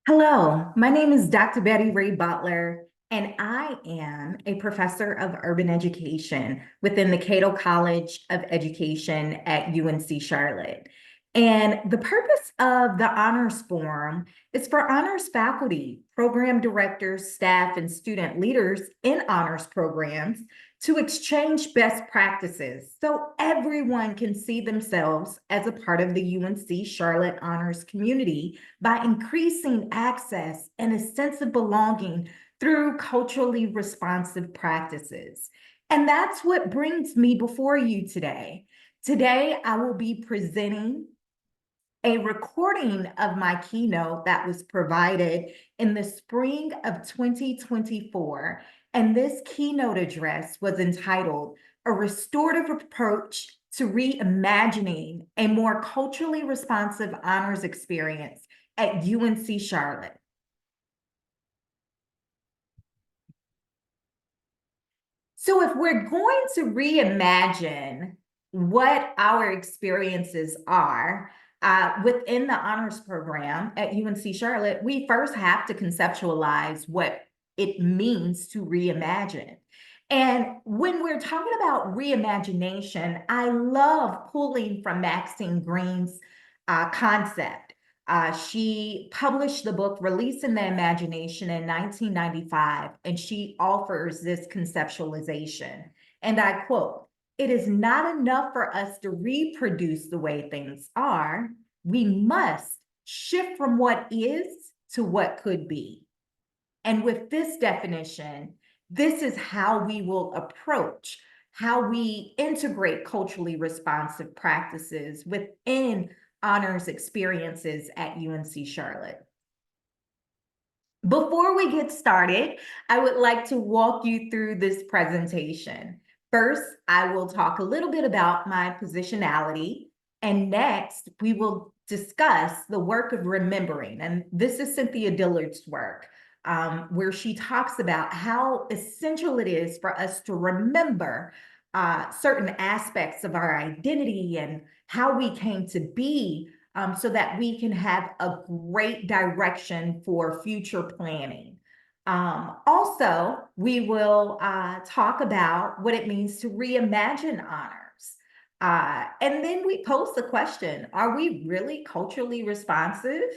Hello, my name is Dr. Betty Ray Butler, and I am a professor of urban education within the Cato College of Education at UNC Charlotte. And the purpose of the Honors Forum is for honors faculty, program directors, staff, and student leaders in honors programs to exchange best practices so everyone can see themselves as a part of the UNC Charlotte honors community by increasing access and a sense of belonging through culturally responsive practices. And that's what brings me before you today. Today, I will be presenting a recording of my keynote that was provided in the spring of 2024. And this keynote address was entitled A Restorative Approach to Reimagining a More Culturally Responsive Honors Experience at UNC Charlotte. So if we're going to reimagine what our experiences are within the honors program at UNC Charlotte, we first have to conceptualize what it means to reimagine. And when we're talking about reimagination, I love pulling from Maxine Green's concept. She published the book Releasing the Imagination in 1995, and she offers this conceptualization. And I quote, "It is not enough for us to reproduce the way things are. We must shift from what is to what could be." And with this definition, this is how we will approach how we integrate culturally responsive practices within honors experiences at UNC Charlotte. Before we get started, I would like to walk you through this presentation. First, I will talk a little bit about my positionality, and next, we will discuss the work of remembering. And this is Cynthia Dillard's work, where she talks about how essential it is for us to remember certain aspects of our identity and how we came to be, so that we can have a great direction for future planning. Also, we will talk about what it means to reimagine honors. And then we pose the question, are we really culturally responsive?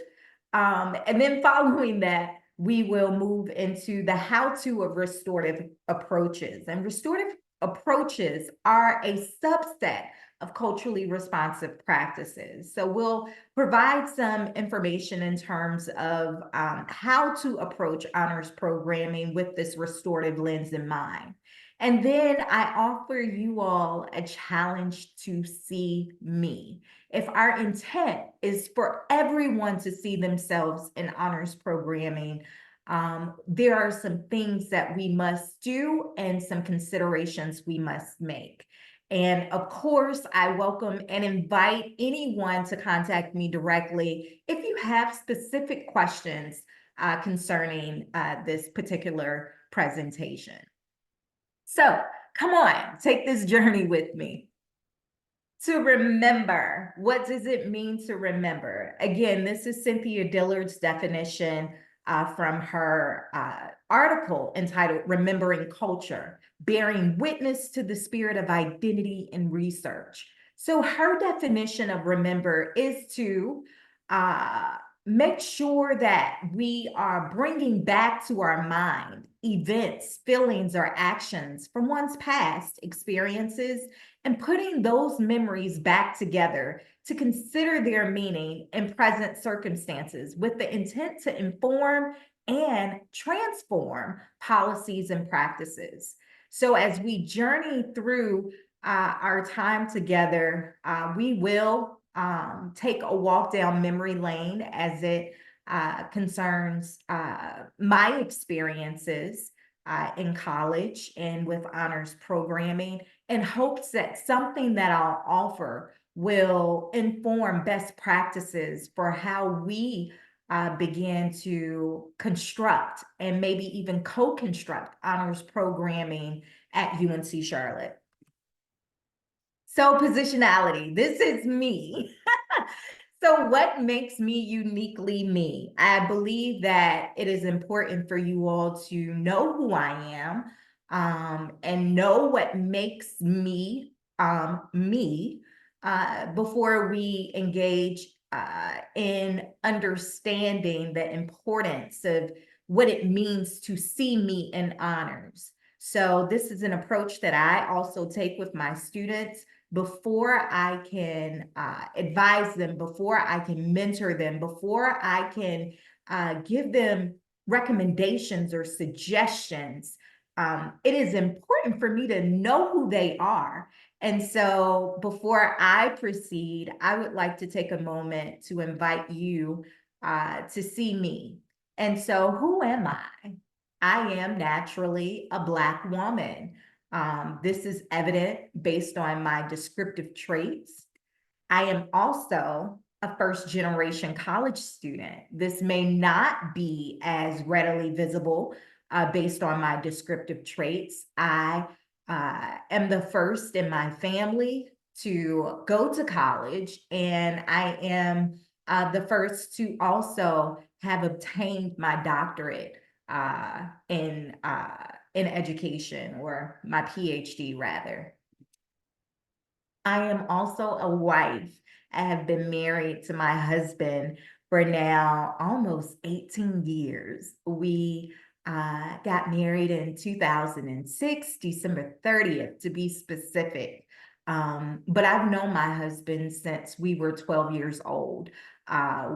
And then following that, we will move into the how-to of restorative approaches. And restorative approaches are a subset of culturally responsive practices. So we'll provide some information in terms of how to approach honors programming with this restorative lens in mind. And then I offer you all a challenge to see me. If our intent is for everyone to see themselves in honors programming, there are some things that we must do and some considerations we must make. And of course, I welcome and invite anyone to contact me directly if you have specific questions concerning this particular presentation. So come on, take this journey with me. To remember, what does it mean to remember? Again, this is Cynthia Dillard's definition from her article entitled Remembering Culture, Bearing Witness to the Spirit of Identity in Research. So her definition of remember is to make sure that we are bringing back to our mind events, feelings, or actions from one's past experiences and putting those memories back together to consider their meaning in present circumstances with the intent to inform and transform policies and practices. So as we journey through our time together, we will take a walk down memory lane as it concerns my experiences in college and with honors programming, in hopes that something that I'll offer will inform best practices for how we begin to construct and maybe even co-construct honors programming at UNC Charlotte. So positionality, this is me. So, what makes me uniquely me? I believe that it is important for you all to know who I am, and know what makes me me before we engage in understanding the importance of what it means to see me in honors. So, this is an approach that I also take with my students before I can advise them, before I can mentor them, before I can give them recommendations or suggestions. It is important for me to know who they are. And so before I proceed, I would like to take a moment to invite you to see me. And so, who am I? I am naturally a Black woman. This is evident based on my descriptive traits. I am also a first generation college student. This may not be as readily visible based on my descriptive traits. I am the first in my family to go to college, and I am the first to also have obtained my doctorate in education, or my PhD rather. I am also a wife. I have been married to my husband for now almost 18 years. We got married in 2006, December 30th, to be specific. But I've known my husband since we were 12 years old.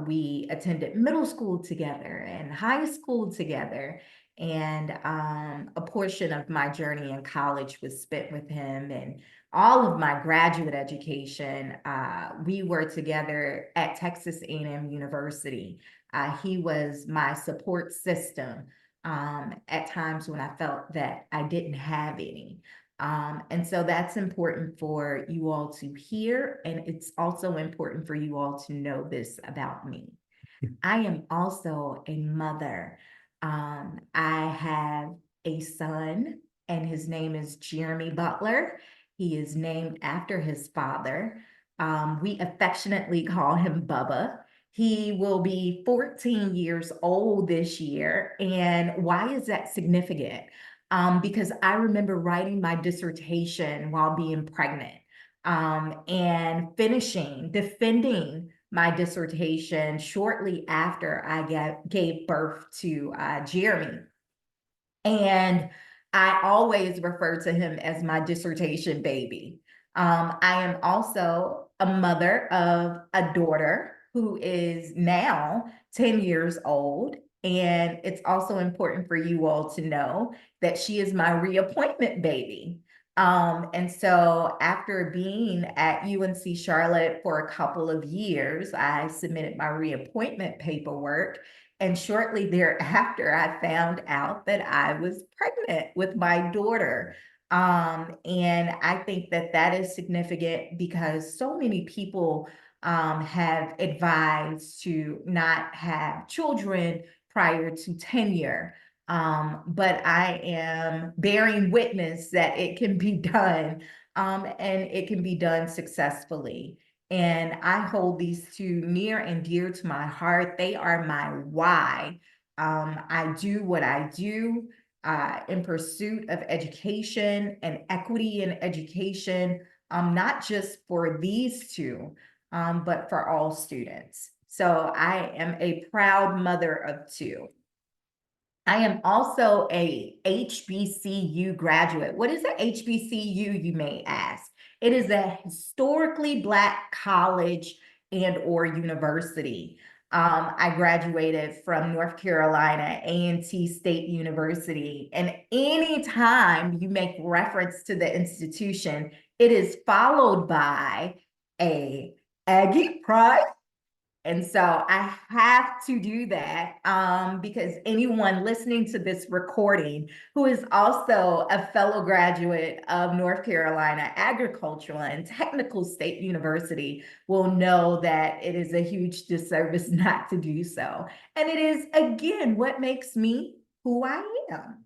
We attended middle school together and high school together. And a portion of my journey in college was spent with him, and all of my graduate education, we were together at Texas A&M University. He was my support system at times when I felt that I didn't have any. And so that's important for you all to hear, and it's also important for you all to know this about me. I am also a mother. I have a son, and his name is Jeremy Butler. He is named after his father. We affectionately call him Bubba. He will be 14 years old this year. And why is that significant? Because I remember writing my dissertation while being pregnant, and defending my dissertation shortly after I gave birth to Jeremy. And I always refer to him as my dissertation baby. I am also a mother of a daughter who is now 10 years old. And it's also important for you all to know that she is my reappointment baby. And so after being at UNC Charlotte for a couple of years, I submitted my reappointment paperwork. And shortly thereafter, I found out that I was pregnant with my daughter. And I think that that is significant because so many people have advised to not have children prior to tenure. But I am bearing witness that it can be done, and it can be done successfully. And I hold these two near and dear to my heart. They are my why. I do what I do in pursuit of education and equity in education, not just for these two, but for all students. So I am a proud mother of two. I am also a HBCU graduate. What is a HBCU, you may ask? It is a historically Black college and or university. I graduated from North Carolina A&T State University, and anytime you make reference to the institution, it is followed by a Aggie Pride. And so I have to do that because anyone listening to this recording who is also a fellow graduate of North Carolina Agricultural and Technical State University will know that it is a huge disservice not to do so. And it is, again, what makes me who I am.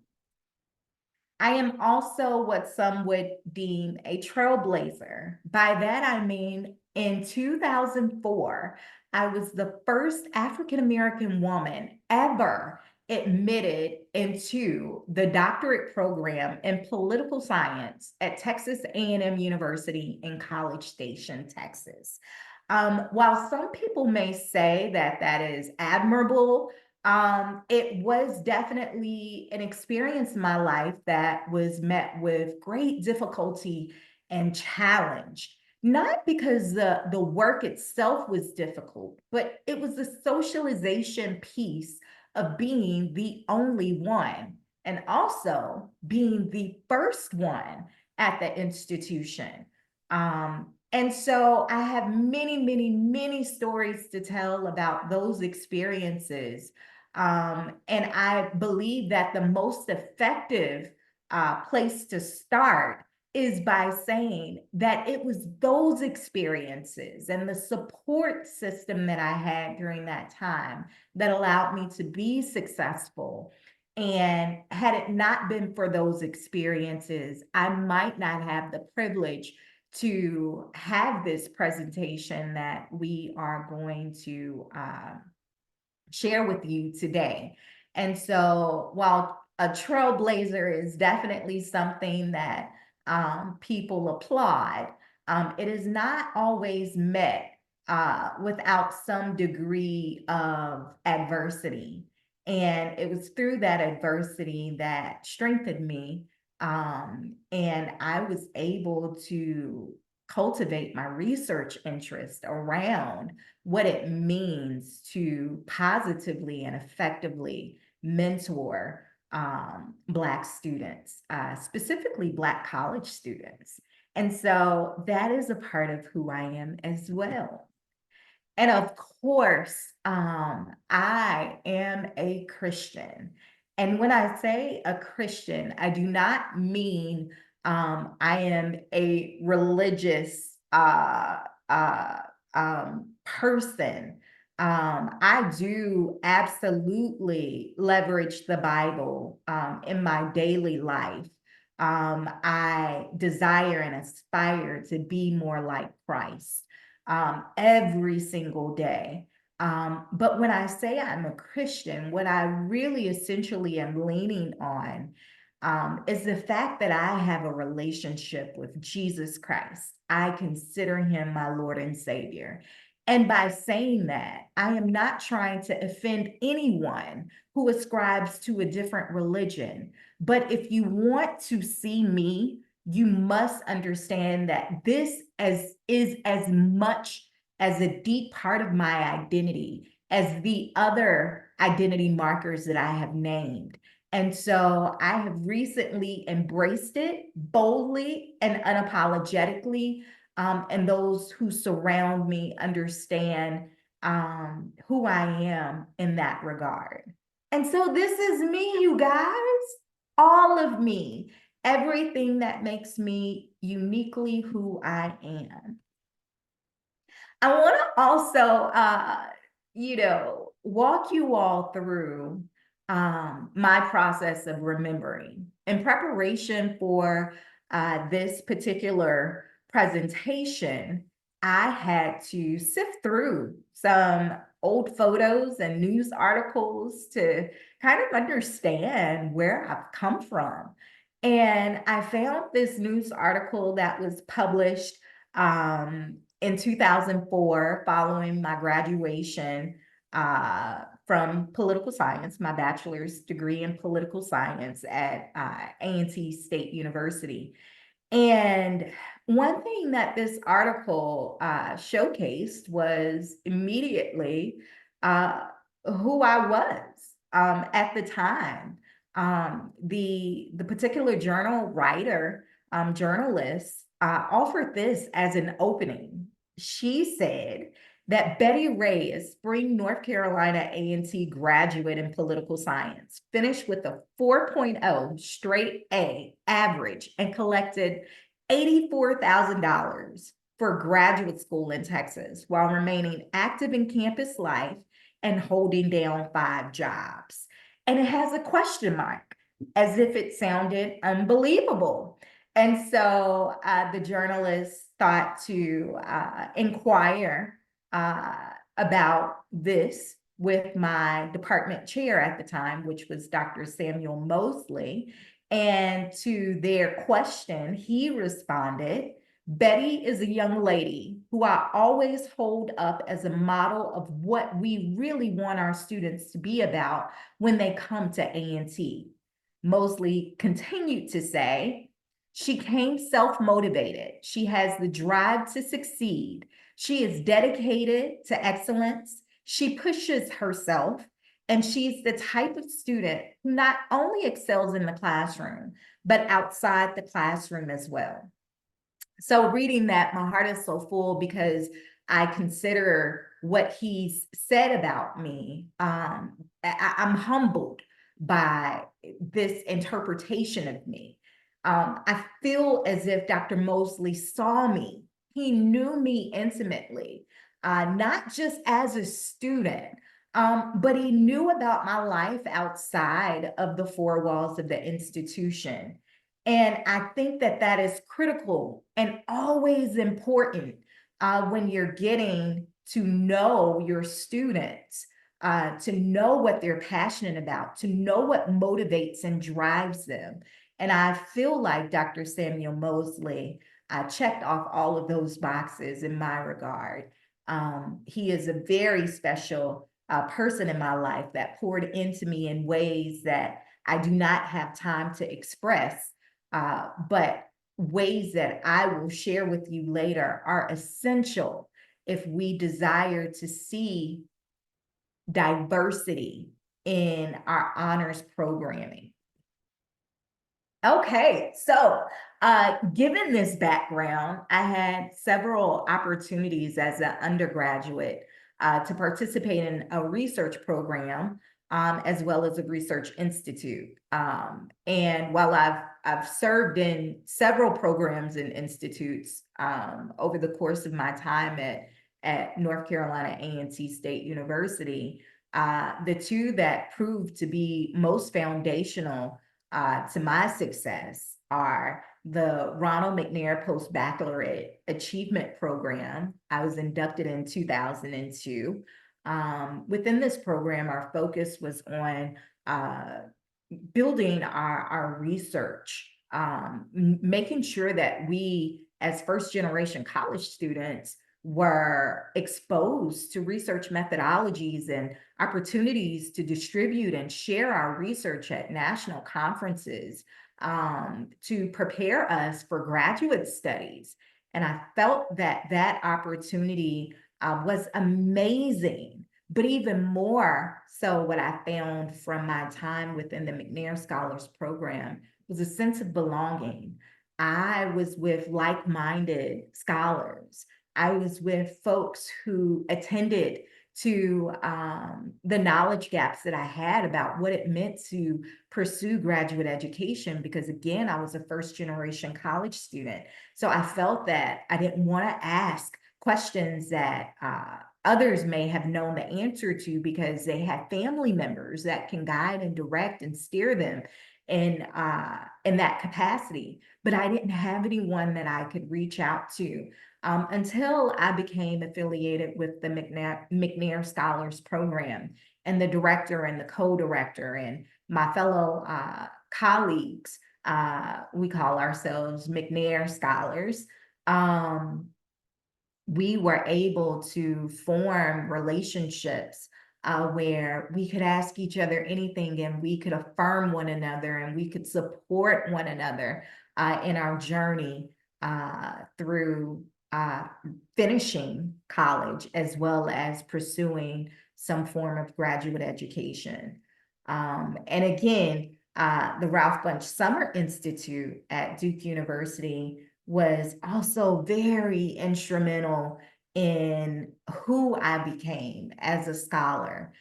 I am also what some would deem a trailblazer. By that, I mean in 2004, I was the first African-American woman ever admitted into the doctorate program in political science at Texas A&M University in College Station, Texas. While some people may say that that is admirable, it was definitely an experience in my life that was met with great difficulty and challenge. Not because the work itself was difficult, but it was the socialization piece of being the only one and also being the first one at the institution. And so I have many, many, many stories to tell about those experiences. And I believe that the most effective place to start is by saying that it was those experiences and the support system that I had during that time that allowed me to be successful. And had it not been for those experiences, I might not have the privilege to have this presentation that we are going to share with you today. And so while a trailblazer is definitely something that people applaud, it is not always met without some degree of adversity. And it was through that adversity that strengthened me. And I was able to cultivate my research interest around what it means to positively and effectively mentor Black students, specifically Black college students. And so that is a part of who I am as well. And of course, I am a Christian. And when I say a Christian, I do not mean I am a religious person. I do absolutely leverage the Bible in my daily life. I desire and aspire to be more like Christ every single day. But when I say I'm a Christian, what I really essentially am leaning on is the fact that I have a relationship with Jesus Christ. I consider him my Lord and Savior. And by saying that, I am not trying to offend anyone who ascribes to a different religion. But if you want to see me, you must understand that this is as much as a deep part of my identity as the other identity markers that I have named. And so I have recently embraced it boldly and unapologetically. And those who surround me understand who I am in that regard. And so this is me, you guys, all of me, everything that makes me uniquely who I am. I want to also, walk you all through my process of remembering. In preparation for this particular presentation, I had to sift through some old photos and news articles to kind of understand where I've come from. And I found this news article that was published in 2004, following my graduation from political science, my bachelor's degree in political science at A&T State University. And one thing that this article showcased was immediately who I was at the time. The particular journal writer, journalist, offered this as an opening. She said that Betty Ray, a Spring, North Carolina A&T graduate in political science, finished with a 4.0 straight A average and collected $84,000 for graduate school in Texas while remaining active in campus life and holding down 5 jobs. And it has a question mark, as if it sounded unbelievable. And so the journalist thought to inquire about this with my department chair at the time, which was Dr. Samuel Mosley. And to their question, he responded, Betty is a young lady who I always hold up as a model of what we really want our students to be about when they come to A&T. Mosley continued to say, she came self-motivated. She has the drive to succeed. She is dedicated to excellence. She pushes herself, and she's the type of student who not only excels in the classroom, but outside the classroom as well. So reading that, my heart is so full because I consider what he's said about me. I'm humbled by this interpretation of me. I feel as if Dr. Mosley saw me. He knew me intimately, not just as a student, but he knew about my life outside of the four walls of the institution. And I think that that is critical and always important when you're getting to know your students, to know what they're passionate about, to know what motivates and drives them. And I feel like Dr. Samuel Mosley checked off all of those boxes in my regard. He is a very special person in my life that poured into me in ways that I do not have time to express, but ways that I will share with you later are essential if we desire to see diversity in our honors programming. Okay, so given this background, I had several opportunities as an undergraduate to participate in a research program as well as a research institute. And while I've served in several programs and institutes over the course of my time at North Carolina A&T State University, the two that proved to be most foundational to my success are the Ronald McNair Post-Baccalaureate Achievement Program. I was inducted in 2002. Within this program, our focus was on building our research, making sure that we, as first-generation college students, were exposed to research methodologies and opportunities to distribute and share our research at national conferences to prepare us for graduate studies. And I felt that that opportunity was amazing. But even more so, what I found from my time within the McNair Scholars Program was a sense of belonging. I was with like-minded scholars. I was with folks who attended to the knowledge gaps that I had about what it meant to pursue graduate education, because again, I was a first-generation college student. So I felt that I didn't want to ask questions that others may have known the answer to because they have family members that can guide and direct and steer them in that capacity. But I didn't have anyone that I could reach out to until I became affiliated with the McNair Scholars Program, and the director and the co-director and my fellow colleagues, we call ourselves McNair Scholars. We were able to form relationships where we could ask each other anything, and we could affirm one another, and we could support one another in our journey through finishing college as well as pursuing some form of graduate education. And again, the Ralph Bunche Summer Institute at Duke University was also very instrumental in who I became as a scholar.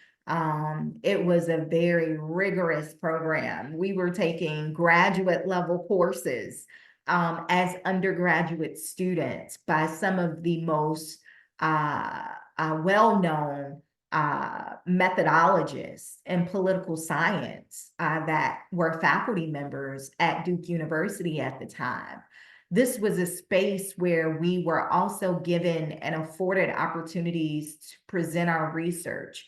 It was a very rigorous program. We were taking graduate level courses as undergraduate students by some of the most well-known methodologists in political science that were faculty members at Duke University at the time. this was a space where we were also given and afforded opportunities to present our research.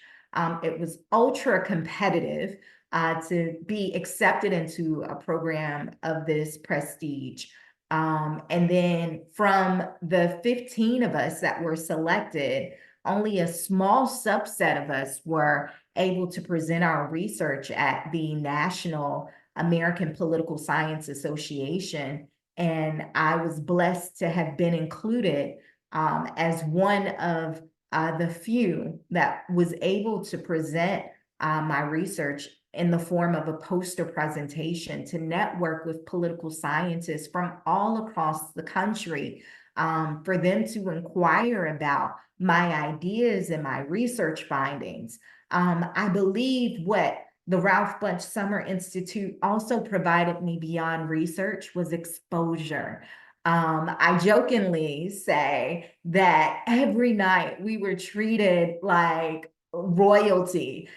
It was ultra competitive to be accepted into a program of this prestige. And then from the 15 of us that were selected, only a small subset of us were able to present our research at the National American Political Science Association. And I was blessed to have been included as one of the few that was able to present my research in the form of a poster presentation to network with political scientists from all across the country, for them to inquire about my ideas and my research findings. I believe what the Ralph Bunche Summer Institute also provided me beyond research was exposure. I jokingly say that every night we were treated like royalty.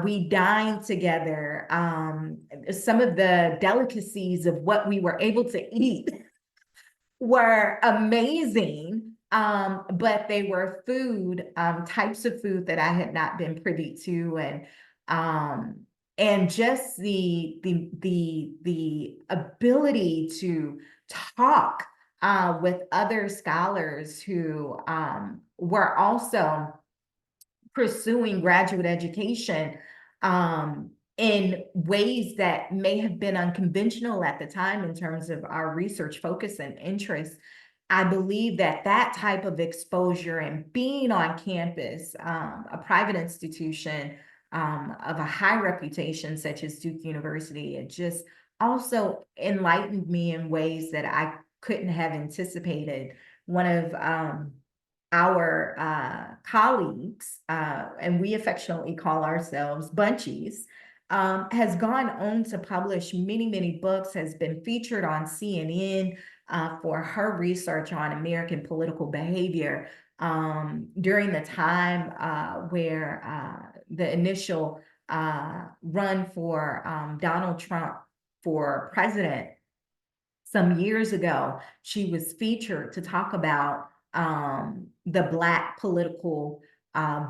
We dined together. Some of the delicacies of what we were able to eat were amazing, but they were types of food that I had not been privy to, and just the ability to talk with other scholars who were also pursuing graduate education in ways that may have been unconventional at the time in terms of our research focus and interest. I believe that that type of exposure and being on campus, a private institution of a high reputation such as Duke University, it just also enlightened me in ways that I couldn't have anticipated. One of our colleagues, and we affectionately call ourselves Bunchies, has gone on to publish many, many books, has been featured on CNN for her research on American political behavior during the time where the initial run for Donald Trump for president some years ago. She was featured to talk about the Black political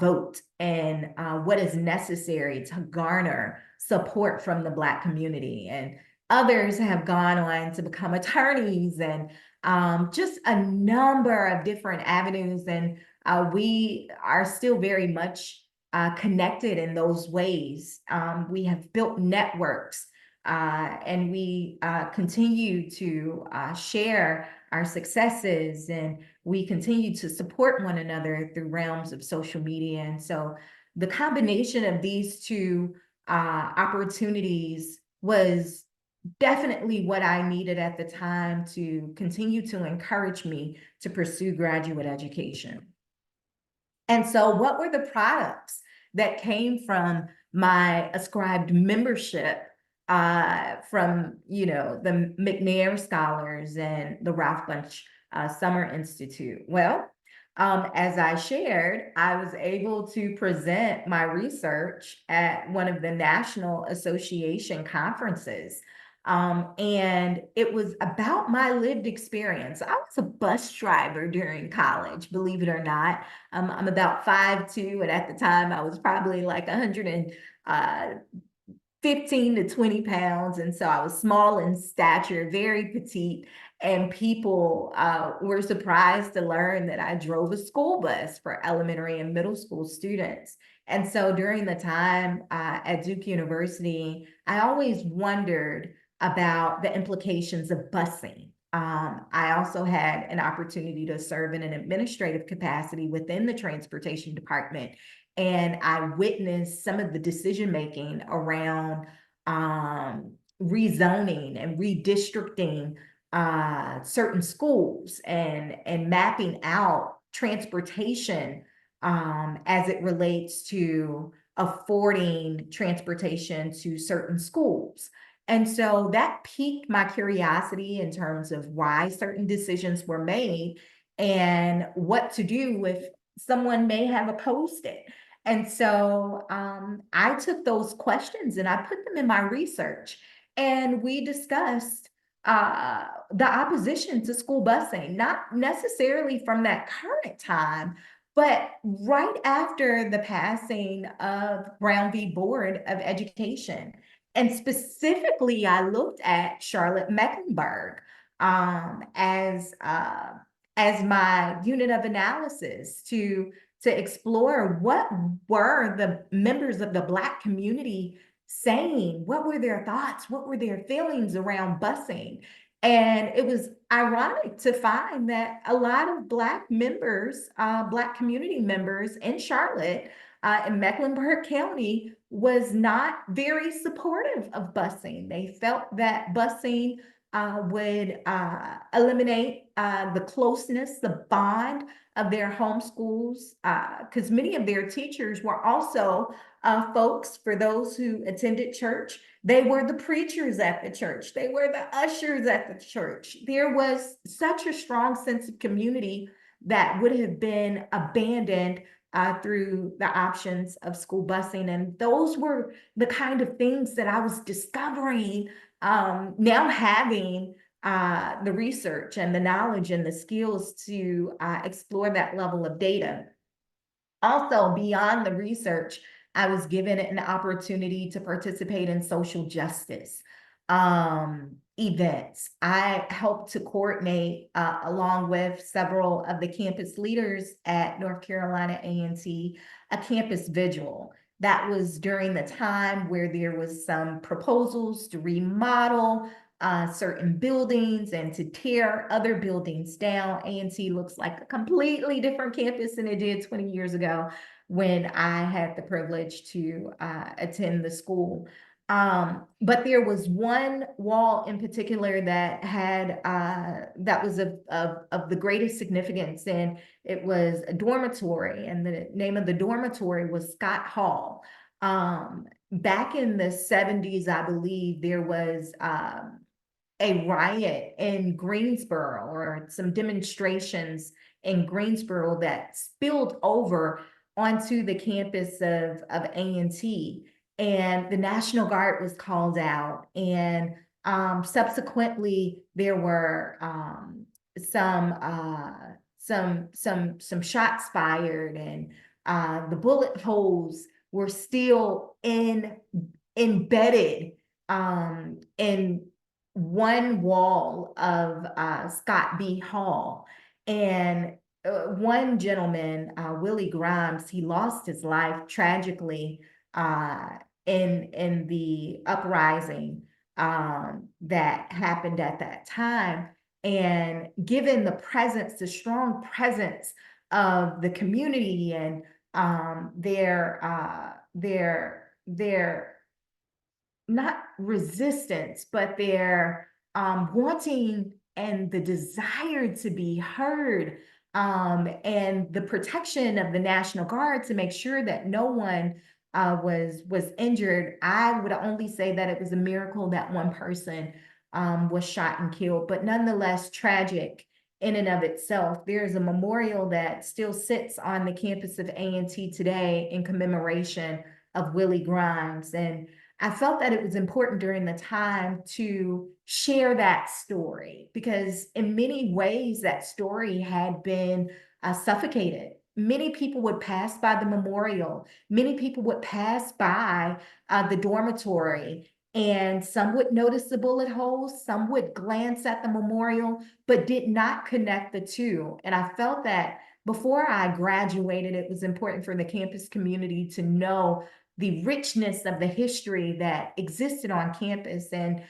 vote and what is necessary to garner support from the Black community. And others have gone on to become attorneys and just a number of different avenues. And we are still very much connected in those ways. We have built networks and we continue to share our successes, and we continue to support one another through realms of social media. And so the combination of these two opportunities was definitely what I needed at the time to continue to encourage me to pursue graduate education. And so what were the products that came from my ascribed membership from, the McNair Scholars and the Ralph Bunche Summer Institute? Well, as I shared, I was able to present my research at one of the National Association conferences. And it was about my lived experience. I was a bus driver during college, believe it or not. I'm about 5'2", and at the time I was probably like 115 to 20 pounds. And so I was small in stature, very petite. And people were surprised to learn that I drove a school bus for elementary and middle school students. And so during the time at Duke University, I always wondered about the implications of busing. I also had an opportunity to serve in an administrative capacity within the transportation department, and I witnessed some of the decision-making around rezoning and redistricting certain schools and mapping out transportation as it relates to affording transportation to certain schools. And so that piqued my curiosity in terms of why certain decisions were made and what to do if someone may have opposed it. And so I took those questions and I put them in my research, and we discussed the opposition to school busing, not necessarily from that current time, but right after the passing of Brown v. Board of Education. And specifically, I looked at Charlotte Mecklenburg as my unit of analysis to explore what were the members of the Black community saying, what were their thoughts, what were their feelings around busing. And it was ironic to find that a lot of Black members, Black community members in Charlotte, in Mecklenburg County, was not very supportive of busing. They felt that busing would eliminate the closeness, the bond of their homeschools, because many of their teachers were also folks, for those who attended church, they were the preachers at the church. They were the ushers at the church. There was such a strong sense of community that would have been abandoned through the options of school busing. And those were the kind of things that I was discovering, now having the research and the knowledge and the skills to explore that level of data. Also, beyond the research, I was given an opportunity to participate in social justice events. I helped to coordinate, along with several of the campus leaders at North Carolina A&T, a campus vigil. That was during the time where there was some proposals to remodel certain buildings and to tear other buildings down. A&T looks like a completely different campus than it did 20 years ago when I had the privilege to attend the school. But there was one wall in particular that had that was of the greatest significance, and it was a dormitory, and the name of the dormitory was Scott Hall. Back in the 70s, I believe there was a riot in Greensboro, or some demonstrations in Greensboro that spilled over onto the campus of A&T, and the National Guard was called out. And subsequently, there were some shots fired, and the bullet holes were still embedded in one wall of Scott B. Hall. And one gentleman, Willie Grimes, he lost his life tragically in the uprising that happened at that time. And given the presence, the strong presence of the community, and their not resistance, but their wanting and the desire to be heard, and the protection of the National Guard to make sure that no one was injured. I would only say that it was a miracle that one person was shot and killed, but nonetheless tragic in and of itself. There's a memorial that still sits on the campus of A&T today in commemoration of Willie Grimes. And I felt that it was important during the time to share that story, because in many ways that story had been suffocated. Many people would pass by the memorial. Many people would pass by the dormitory, and some would notice the bullet holes, some would glance at the memorial, but did not connect the two. And I felt that before I graduated, it was important for the campus community to know the richness of the history that existed on campus, and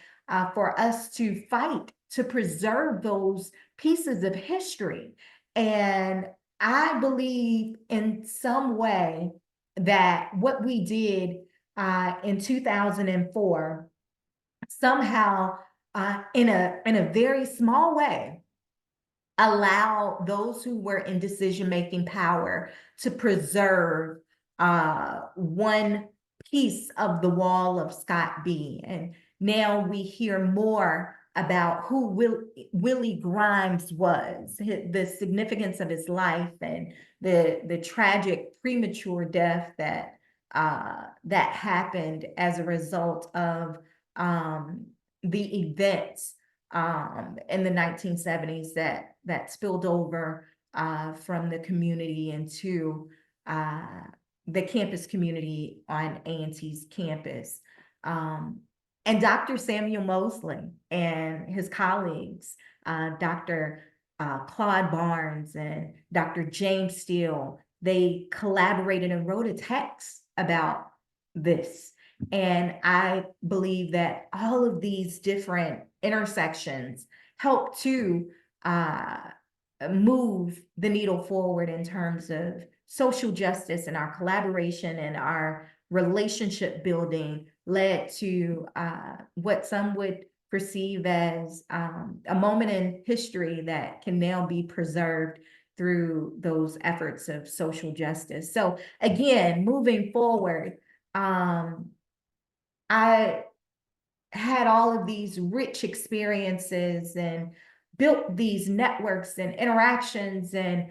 for us to fight to preserve those pieces of history. And I believe in some way that what we did in 2004 somehow, in a very small way, allow those who were in decision-making power to preserve one piece of the wall of Scott B. And now we hear more about who Willie Grimes was, the significance of his life, and the tragic premature death that happened as a result of the events in the 1970s that spilled over from the community into the campus community on A&T's campus. And Dr. Samuel Mosley and his colleagues, Dr. Claude Barnes and Dr. James Steele, they collaborated and wrote a text about this. And I believe that all of these different intersections help to move the needle forward in terms of social justice, and our collaboration and our relationship building led to what some would perceive as a moment in history that can now be preserved through those efforts of social justice. So again, moving forward, I had all of these rich experiences and built these networks and interactions, and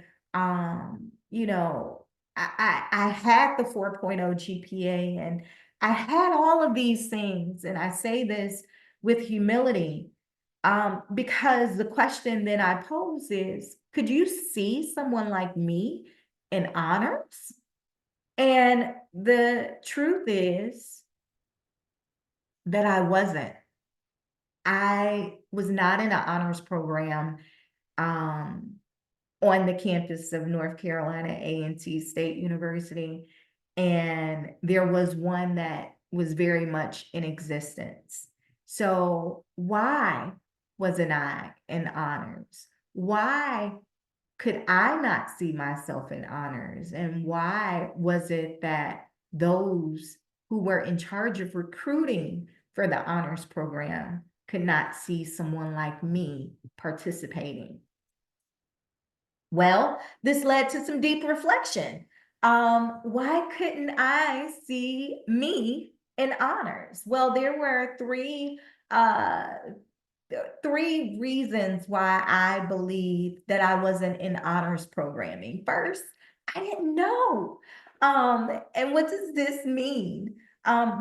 you know, I had the 4.0 GPA, and I had all of these things, and I say this with humility, because the question that I pose is, could you see someone like me in honors? And the truth is that I wasn't. I was not in an honors program on the campus of North Carolina A&T State University, and there was one that was very much in existence. So why wasn't I in honors? Why could I not see myself in honors? And why was it that those who were in charge of recruiting for the honors program could not see someone like me participating? Well, this led to some deep reflection. Why couldn't I see me in honors? Well, there were three reasons why I believe that I wasn't in honors programming. First, I didn't know. And what does this mean?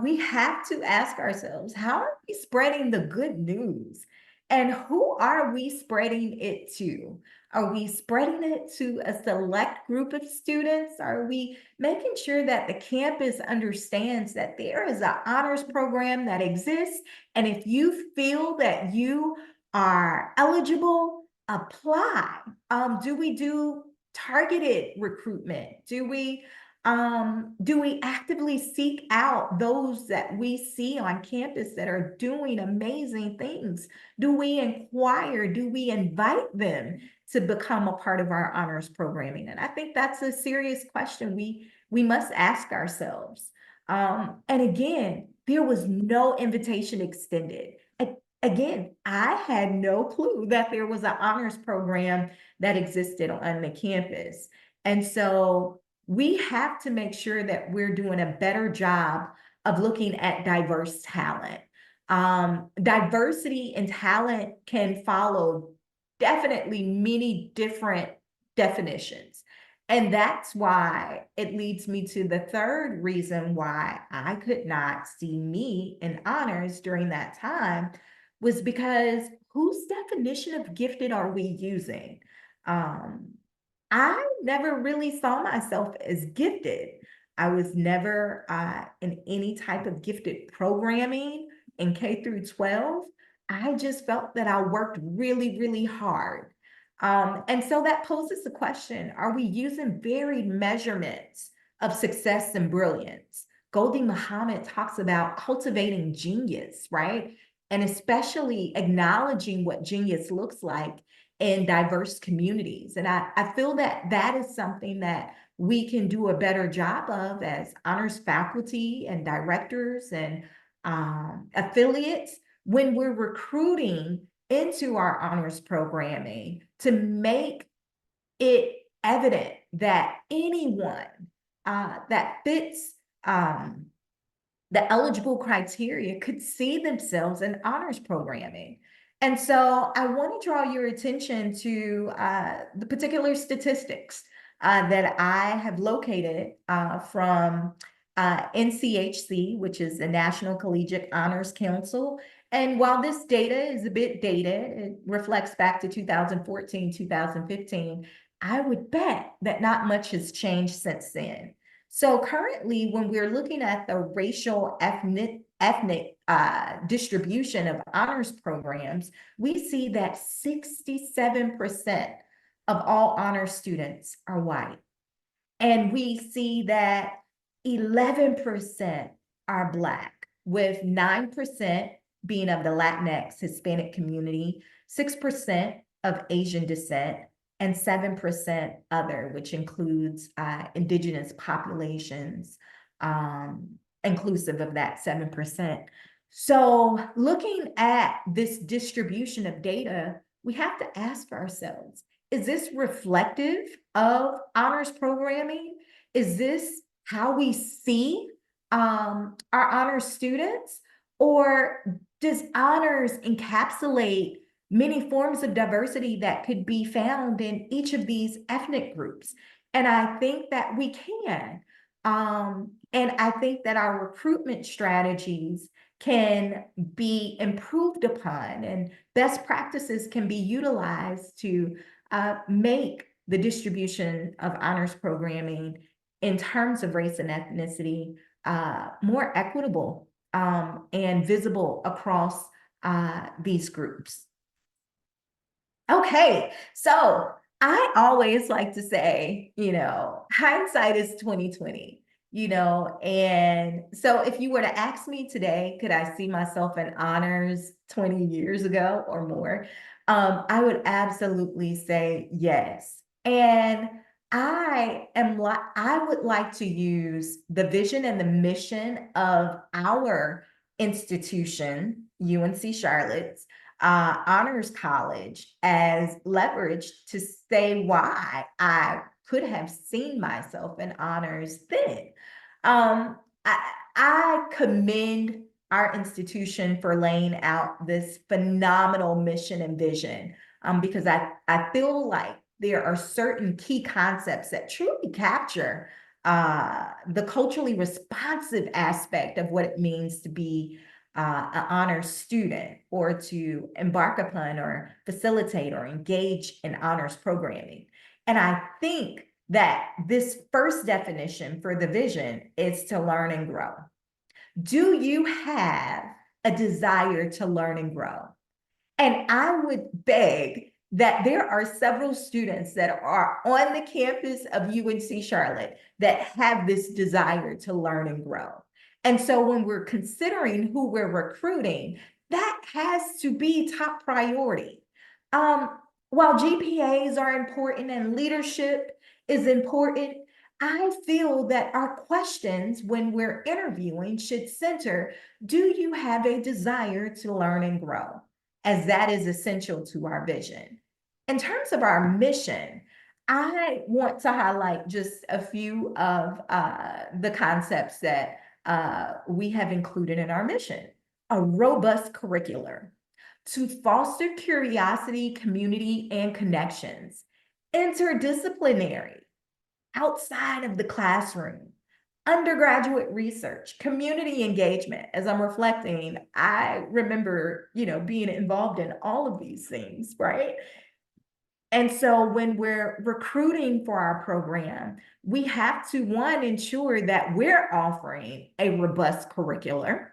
We have to ask ourselves, how are we spreading the good news? And who are we spreading it to? Are we spreading it to a select group of students? Are we making sure that the campus understands that there is an honors program that exists? And if you feel that you are eligible, apply. Do we do targeted recruitment? Do we actively seek out those that we see on campus that are doing amazing things? Do we inquire? Do we invite them to become a part of our honors programming? And I think that's a serious question we must ask ourselves. And again, there was no invitation extended. Again, I had no clue that there was an honors program that existed on the campus. And so we have to make sure that we're doing a better job of looking at diverse talent. Diversity and talent can follow definitely many different definitions. And that's why it leads me to the third reason why I could not see me in honors during that time, was because whose definition of gifted are we using? I never really saw myself as gifted. I was never in any type of gifted programming in K through 12. I just felt that I worked really, really hard. And so that poses the question, are we using varied measurements of success and brilliance? Goldie Muhammad talks about cultivating genius, right? And especially acknowledging what genius looks like in diverse communities. And I feel that that is something that we can do a better job of as honors faculty and directors and affiliates when we're recruiting into our honors programming, to make it evident that anyone that fits the eligible criteria could see themselves in honors programming. And so I want to draw your attention to the particular statistics that I have located from NCHC, which is the National Collegiate Honors Council, And while this data is a bit dated, it reflects back to 2014, 2015, I would bet that not much has changed since then. So currently, when we're looking at the racial ethnic distribution of honors programs, we see that 67% of all honor students are white. And we see that 11% are Black, with 9% being of the Latinx Hispanic community, 6% of Asian descent, and 7% other, which includes indigenous populations, inclusive of that 7%. So looking at this distribution of data, we have to ask ourselves, is this reflective of honors programming? Is this how we see our honors students? Or does honors encapsulate many forms of diversity that could be found in each of these ethnic groups? And I think that we can. And I think that our recruitment strategies can be improved upon, and best practices can be utilized to make the distribution of honors programming in terms of race and ethnicity more equitable and visible across these groups. Okay, so I always like to say, hindsight is 2020. And so if you were to ask me today, could I see myself in honors 20 years ago or more? I would absolutely say yes. And I would like to use the vision and the mission of our institution, UNC Charlotte's Honors College, as leverage to say why I could have seen myself in honors then. I commend our institution for laying out this phenomenal mission and vision, because I feel like there are certain key concepts that truly capture the culturally responsive aspect of what it means to be an honors student, or to embark upon or facilitate or engage in honors programming. And I think that this first definition for the vision is to learn and grow. Do you have a desire to learn and grow? And I would beg that there are several students that are on the campus of UNC Charlotte that have this desire to learn and grow. And so when we're considering who we're recruiting, that has to be top priority. While GPAs are important and leadership is important, I feel that our questions when we're interviewing should center, do you have a desire to learn and grow? As that is essential to our vision. In terms of our mission, I want to highlight just a few of the concepts that we have included in our mission. A robust curricular to foster curiosity, community, and connections. Interdisciplinary, outside of the classroom. Undergraduate research, community engagement. As I'm reflecting, I remember, being involved in all of these things, right? And so when we're recruiting for our program, we have to, one, ensure that we're offering a robust curricular.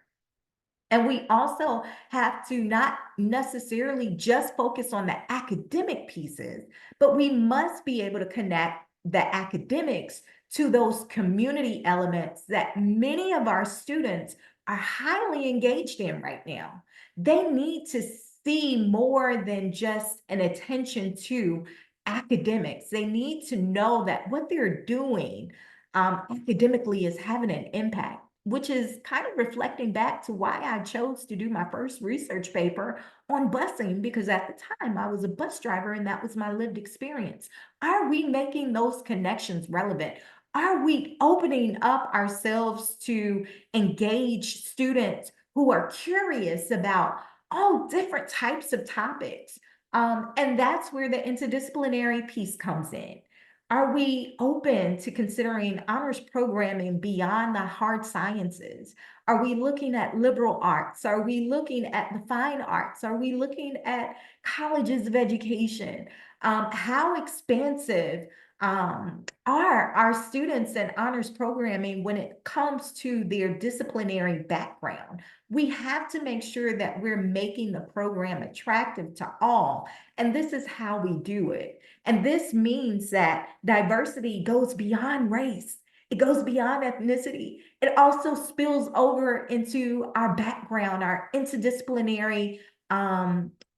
And we also have to not necessarily just focus on the academic pieces, but we must be able to connect the academics to those community elements that many of our students are highly engaged in right now. They need to see more than just an attention to academics. They need to know that what they're doing academically is having an impact, which is kind of reflecting back to why I chose to do my first research paper on busing, because at the time I was a bus driver and that was my lived experience. Are we making those connections relevant? Are we opening up ourselves to engage students who are curious about all different types of topics? And that's where the interdisciplinary piece comes in. Are we open to considering honors programming beyond the hard sciences? Are we looking at liberal arts? Are we looking at the fine arts? Are we looking at colleges of education? How expansive are our students in honors programming when it comes to their disciplinary background? We have to make sure that we're making the program attractive to all, and this is how we do it. And this means that diversity goes beyond race. It goes beyond ethnicity. It also spills over into our background, our interdisciplinary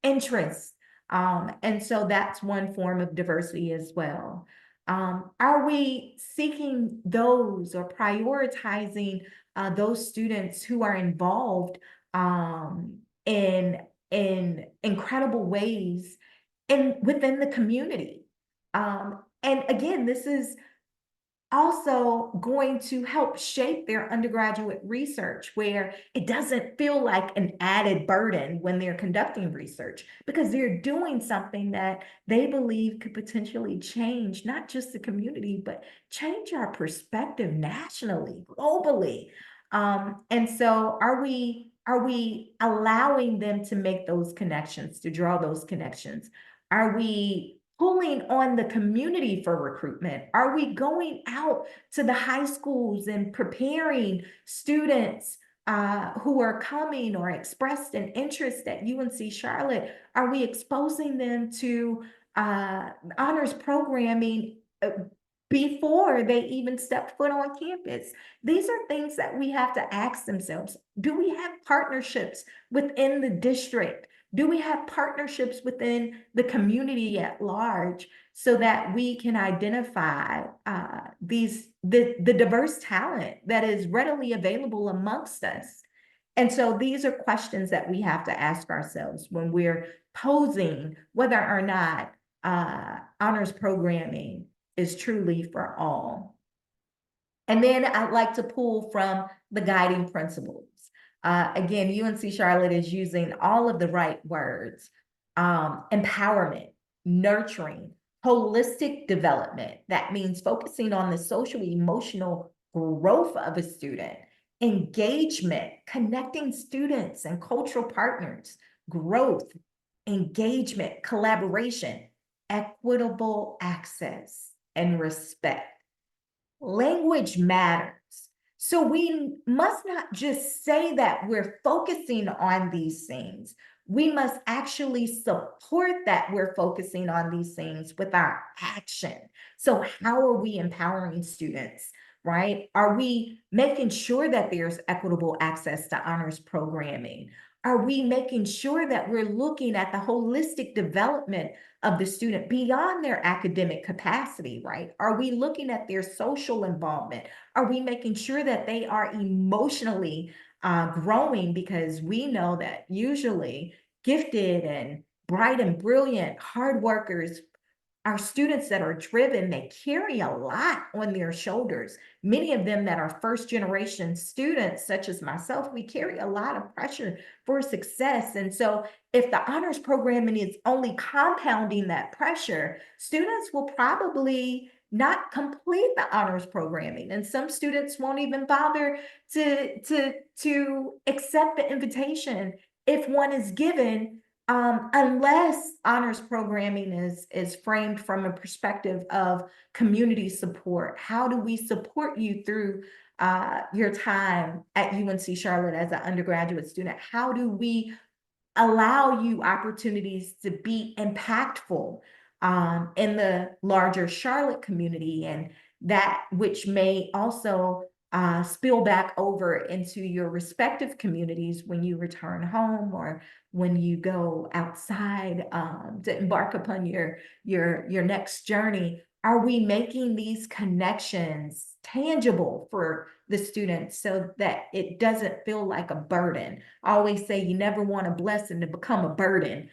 interests. And so that's one form of diversity as well. Are we seeking those or prioritizing those students who are involved in incredible ways within the community? And again, this is also going to help shape their undergraduate research, where it doesn't feel like an added burden when they're conducting research, because they're doing something that they believe could potentially change not just the community, but change our perspective nationally, globally. And so are we allowing them to make those connections, to draw those connections? Are we pulling on the community for recruitment? Are we going out to the high schools and preparing students who are coming or expressed an interest at UNC Charlotte? Are we exposing them to honors programming before they even step foot on campus? These are things that we have to ask themselves. Do we have partnerships within the district? Do we have partnerships within the community at large so that we can identify the diverse talent that is readily available amongst us? And so these are questions that we have to ask ourselves when we're posing whether or not honors programming is truly for all. And then I'd like to pull from the guiding principles. Again, UNC Charlotte is using all of the right words: empowerment, nurturing, holistic development. That means focusing on the social emotional growth of a student, engagement, connecting students and cultural partners, growth, engagement, collaboration, equitable access, and respect. Language matters. So we must not just say that we're focusing on these things. We must actually support that we're focusing on these things with our action. So how are we empowering students, right? Are we making sure that there's equitable access to honors programming? Are we making sure that we're looking at the holistic development of the student beyond their academic capacity, right? Are we looking at their social involvement? Are we making sure that they are emotionally growing? Because we know that usually gifted and bright and brilliant hard workers, our students that are driven, they carry a lot on their shoulders. Many of them that are first generation students, such as myself, we carry a lot of pressure for success. And so if the honors programming is only compounding that pressure, students will probably not complete the honors programming. And some students won't even bother to accept the invitation if one is given, unless honors programming is framed from a perspective of community support. How do we support you through your time at UNC Charlotte as an undergraduate student? How do we allow you opportunities to be impactful in the larger Charlotte community, and that which may also spill back over into your respective communities when you return home or when you go outside to embark upon your next journey? Are we making these connections tangible for the students so that it doesn't feel like a burden? I always say you never want a blessing to become a burden,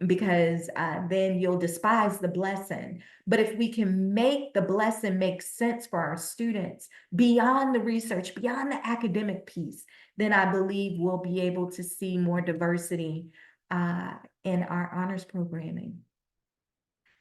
because then you'll despise the blessing. But if we can make the blessing make sense for our students beyond the research, beyond the academic piece, then I believe we'll be able to see more diversity in our honors programming.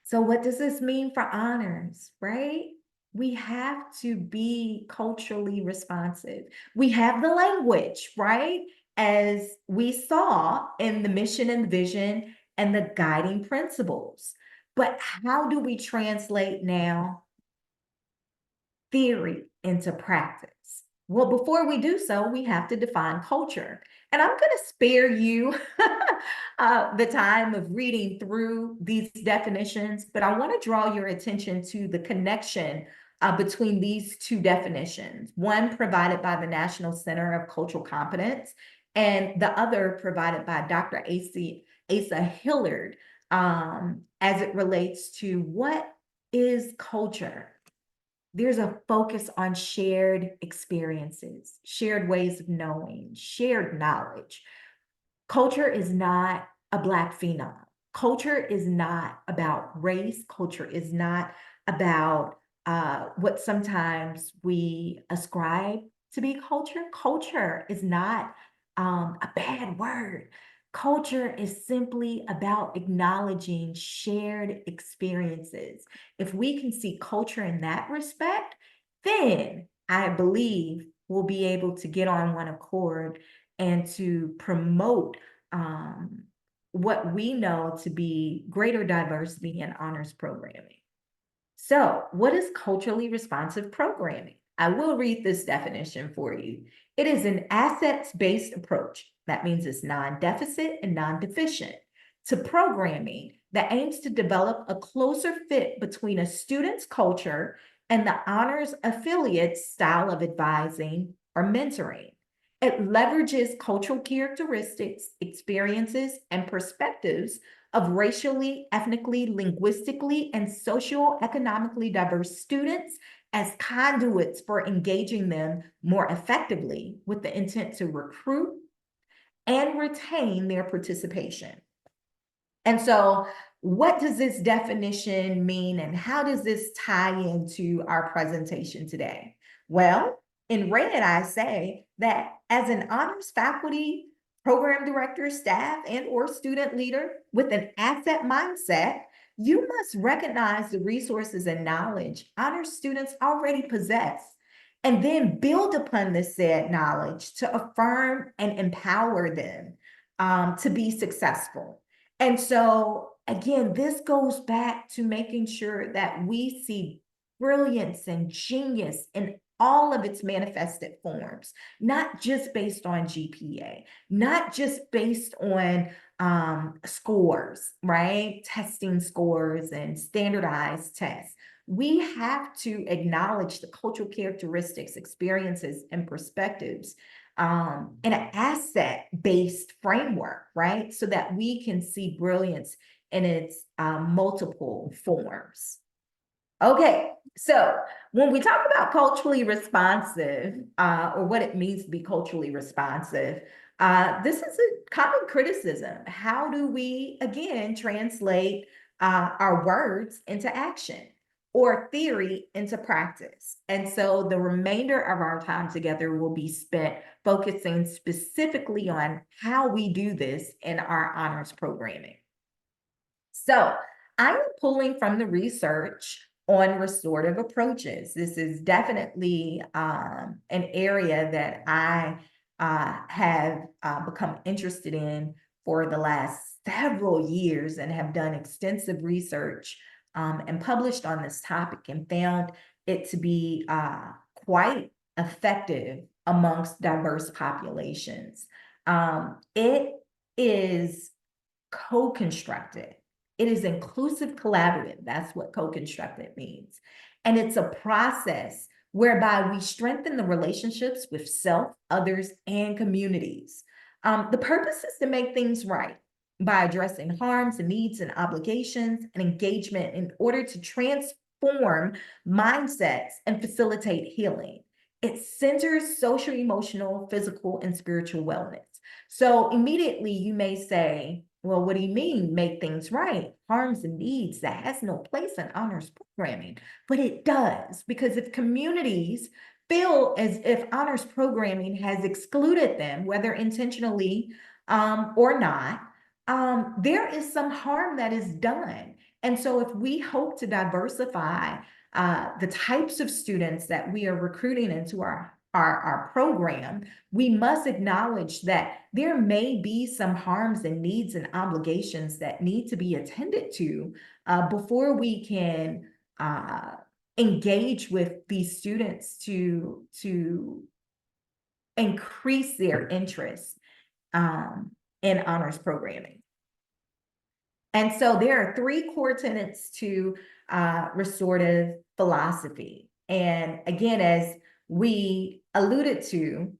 So what does this mean for honors, right? We have to be culturally responsive. We have the language, right? As we saw in the mission and vision and the guiding principles. But how do we translate now theory into practice? Well, before we do so, we have to define culture. And I'm going to spare you the time of reading through these definitions, but I want to draw your attention to the connection between these two definitions, one provided by the National Center of Cultural Competence and the other provided by Dr. Asa Hillard, as it relates to what is culture. There's a focus on shared experiences, shared ways of knowing, shared knowledge. Culture is not a Black phenom. Culture is not about race. Culture is not about what sometimes we ascribe to be culture. Culture is not a bad word. Culture is simply about acknowledging shared experiences. If we can see culture in that respect, then I believe we'll be able to get on one accord and to promote what we know to be greater diversity in honors programming. So, what is culturally responsive programming? I will read this definition for you. It is an assets-based approach. That means it's non-deficit and non-deficient to programming that aims to develop a closer fit between a student's culture and the honors affiliate's style of advising or mentoring. It leverages cultural characteristics, experiences, and perspectives of racially, ethnically, linguistically, and socioeconomically diverse students as conduits for engaging them more effectively with the intent to recruit and retain their participation. And so, what does this definition mean, and how does this tie into our presentation today? Well, in red, I say that as an honors faculty, program director, staff, and or student leader with an asset mindset, you must recognize the resources and knowledge honors students already possess, and then build upon this said knowledge to affirm and empower them to be successful. And so, again, this goes back to making sure that we see brilliance and genius in all of its manifested forms, not just based on GPA, not just based on scores, right? Testing scores and standardized tests. We have to acknowledge the cultural characteristics, experiences, and perspectives in an asset-based framework, right? So that we can see brilliance in its multiple forms. Okay, so when we talk about culturally responsive, or what it means to be culturally responsive, this is a common criticism. How do we, again, translate our words into action or theory into practice? And so the remainder of our time together will be spent focusing specifically on how we do this in our honors programming. So I'm pulling from the research on restorative approaches. This is definitely an area that I have become interested in for the last several years and have done extensive research and published on this topic and found it to be quite effective amongst diverse populations. It is co-constructed. It is inclusive collaborative. That's what co-constructed means. And it's a process whereby we strengthen the relationships with self, others, and communities. The purpose is to make things right by addressing harms and needs and obligations and engagement in order to transform mindsets and facilitate healing. It centers social, emotional, physical, and spiritual wellness. So immediately you may say, well, what do you mean make things right? Harms and needs, that has no place in honors programming, but it does, because if communities feel as if honors programming has excluded them, whether intentionally or not, there is some harm that is done. And so if we hope to diversify the types of students that we are recruiting into our program, we must acknowledge that there may be some harms and needs and obligations that need to be attended to before we can engage with these students to increase their interest in honors programming. And so there are three core tenets to restorative philosophy. And again, as we alluded to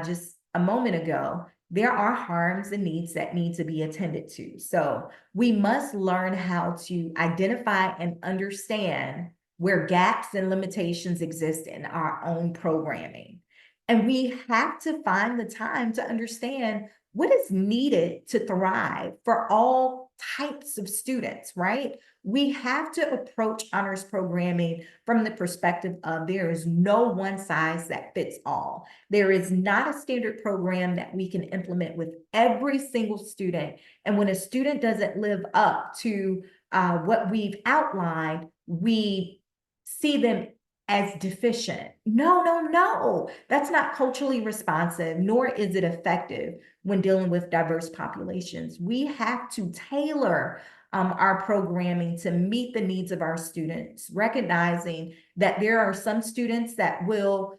just a moment ago, there are harms and needs that need to be attended to. So we must learn how to identify and understand where gaps and limitations exist in our own programming. And we have to find the time to understand what is needed to thrive for all types of students, right? We have to approach honors programming from the perspective of there is no one size that fits all. There is not a standard program that we can implement with every single student. And when a student doesn't live up to what we've outlined, we see them as deficient. No, that's not culturally responsive, nor is it effective when dealing with diverse populations. We have to tailor our programming to meet the needs of our students, recognizing that there are some students that will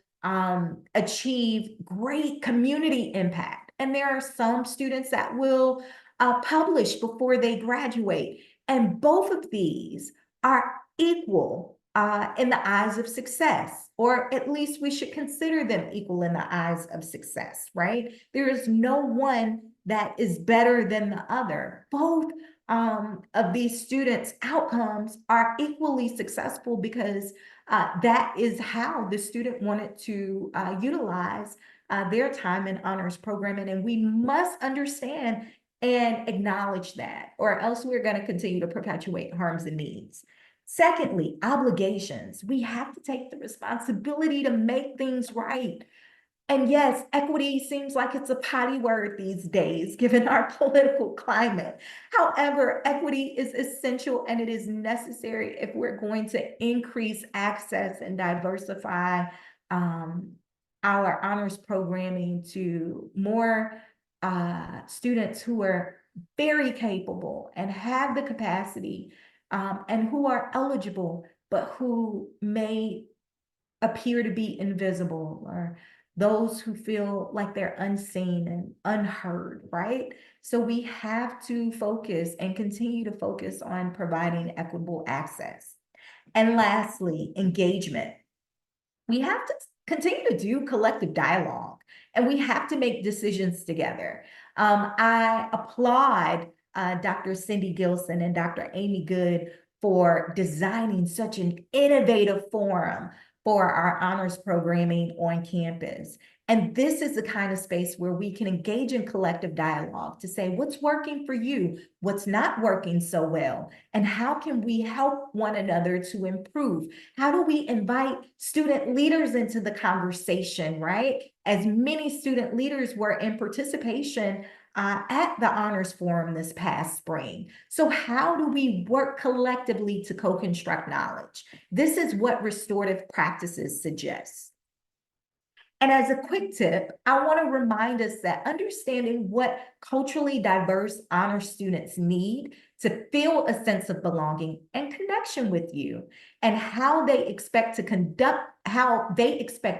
achieve great community impact, and there are some students that will publish before they graduate. And both of these are equal in the eyes of success, or at least we should consider them equal in the eyes of success, right? There is no one that is better than the other. Both of these students' outcomes are equally successful because that is how the student wanted to utilize their time in honors programming. And we must understand and acknowledge that, or else we're going to continue to perpetuate harms and needs. Secondly, obligations. We have to take the responsibility to make things right. And yes, equity seems like it's a potty word these days, given our political climate. However, equity is essential and it is necessary if we're going to increase access and diversify our honors programming to more students who are very capable and have the capacity and who are eligible, but who may appear to be invisible, or those who feel like they're unseen and unheard, right? So we have to focus and continue to focus on providing equitable access. And lastly, engagement. We have to continue to do collective dialogue, and we have to make decisions together. I applaud Dr. Cindy Gilson and Dr. Amy Good for designing such an innovative forum for our honors programming on campus. And this is the kind of space where we can engage in collective dialogue to say what's working for you, what's not working so well, and how can we help one another to improve? How do we invite student leaders into the conversation, right? As many student leaders were in participation at the Honors Forum this past spring. So how do we work collectively to co-construct knowledge? This is what restorative practices suggest. And as a quick tip, I want to remind us that understanding what culturally diverse honor students need to feel a sense of belonging and connection with you, and how they expect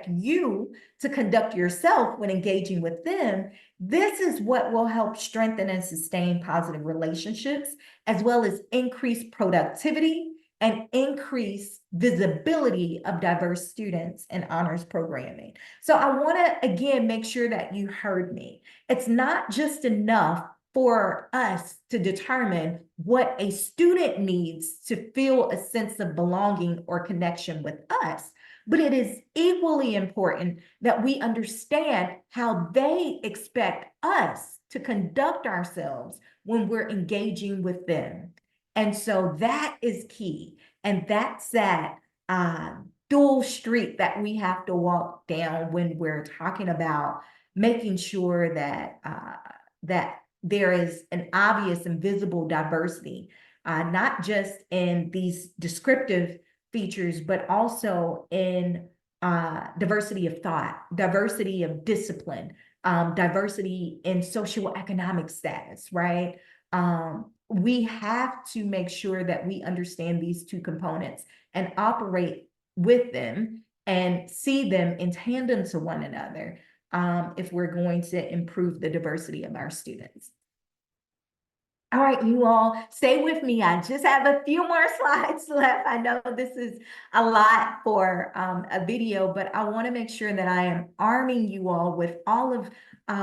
you to conduct yourself when engaging with them, this is what will help strengthen and sustain positive relationships, as well as increase productivity and increase visibility of diverse students in honors programming. So I want to, again, make sure that you heard me. It's not just enough for us to determine what a student needs to feel a sense of belonging or connection with us, but it is equally important that we understand how they expect us to conduct ourselves when we're engaging with them. And so that is key. And that's that dual street that we have to walk down when we're talking about making sure that that there is an obvious and visible diversity not just in these descriptive features, but also in diversity of thought, diversity of discipline, diversity in socioeconomic status, right? We have to make sure that we understand these two components and operate with them and see them in tandem to one another, if we're going to improve the diversity of our students. All right, you all, stay with me. I just have a few more slides left. I know this is a lot for a video, but I want to make sure that I am arming you all with all of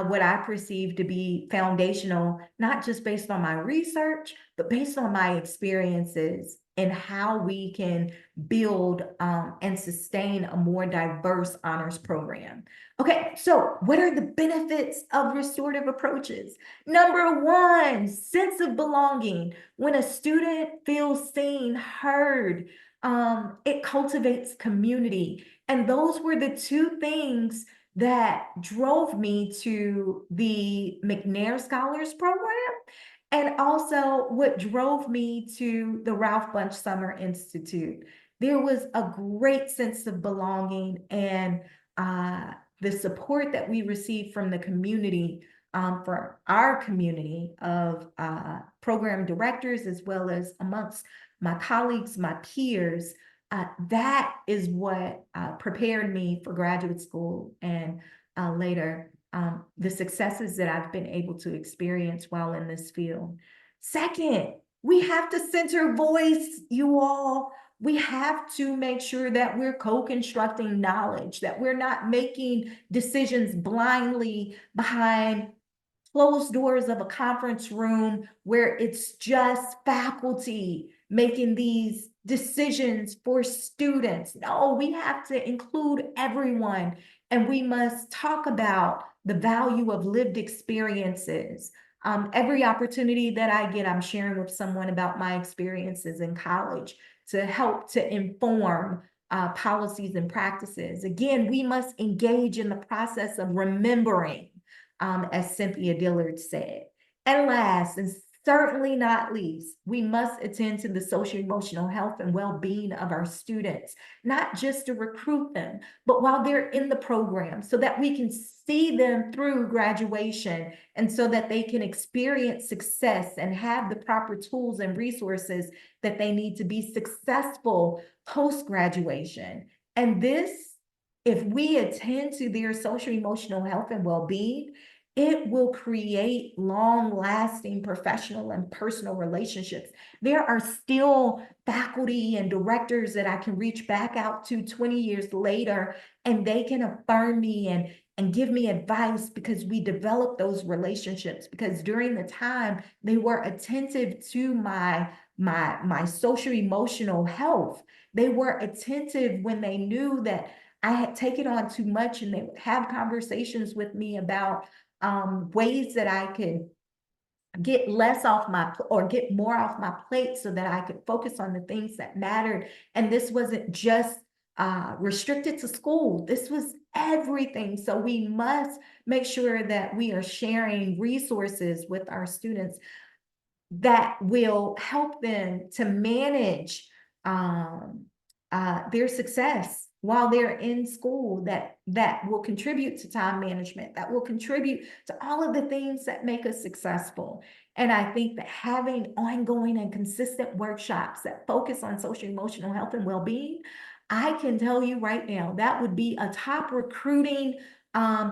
what I perceive to be foundational, not just based on my research, but based on my experiences and how we can build and sustain a more diverse honors program. Okay, so what are the benefits of restorative approaches? Number one, sense of belonging. When a student feels seen, heard, it cultivates community. And those were the two things that drove me to the McNair Scholars Program, and also what drove me to the Ralph Bunche Summer Institute. There was a great sense of belonging, and the support that we received from the community, for our community of program directors, as well as amongst my colleagues, my peers, that is what prepared me for graduate school and later the successes that I've been able to experience while in this field. Second, we have to center voice, you all. We have to make sure that we're co-constructing knowledge, that we're not making decisions blindly behind closed doors of a conference room where it's just faculty making these decisions for students. No, we have to include everyone, and we must talk about the value of lived experiences. Every opportunity that I get, I'm sharing with someone about my experiences in college to help to inform policies and practices. Again, we must engage in the process of remembering, as Cynthia Dillard said. And last, and certainly not least, we must attend to the social emotional health and well-being of our students, not just to recruit them, but while they're in the program, so that we can see them through graduation and so that they can experience success and have the proper tools and resources that they need to be successful post-graduation. And this, if we attend to their social emotional health and well-being, it will create long-lasting professional and personal relationships. There are still faculty and directors that I can reach back out to 20 years later, and they can affirm me and give me advice because we developed those relationships, because during the time they were attentive to my social emotional health. They were attentive when they knew that I had taken on too much, and they would have conversations with me about ways that I could get less off my, or get more off my plate so that I could focus on the things that mattered. And this wasn't just restricted to school. This was everything. So we must make sure that we are sharing resources with our students that will help them to manage their success while they're in school, that will contribute to time management, that will contribute to all of the things that make us successful. And I think that having ongoing and consistent workshops that focus on social emotional health and well-being, I can tell you right now, that would be a top recruiting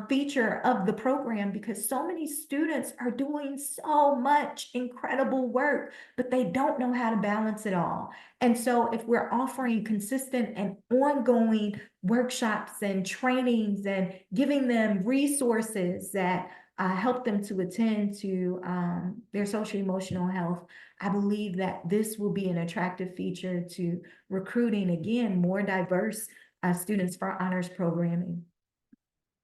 feature of the program, because so many students are doing so much incredible work, but they don't know how to balance it all. And so if we're offering consistent and ongoing workshops and trainings and giving them resources that help them to attend to their social emotional health, I believe that this will be an attractive feature to recruiting, again, more diverse students for honors programming.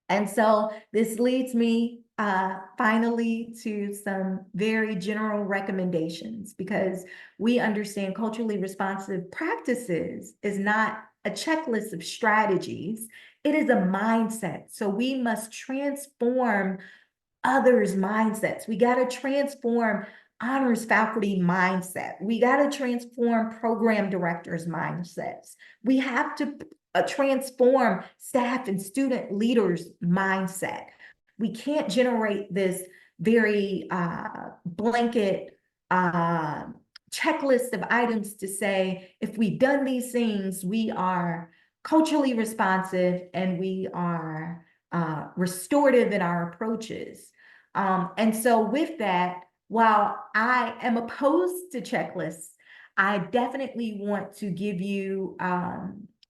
And so this leads me finally to some very general recommendations, because we understand culturally responsive practices is not a checklist of strategies. It is a mindset. So we must transform others' mindsets. We got to transform honors faculty mindset. We got to transform program directors' mindsets. We have to transform staff and student leaders' mindset. We can't generate this very blanket checklist of items to say, if we've done these things, we are culturally responsive and we are restorative in our approaches. And so with that, while I am opposed to checklists, I definitely want to give you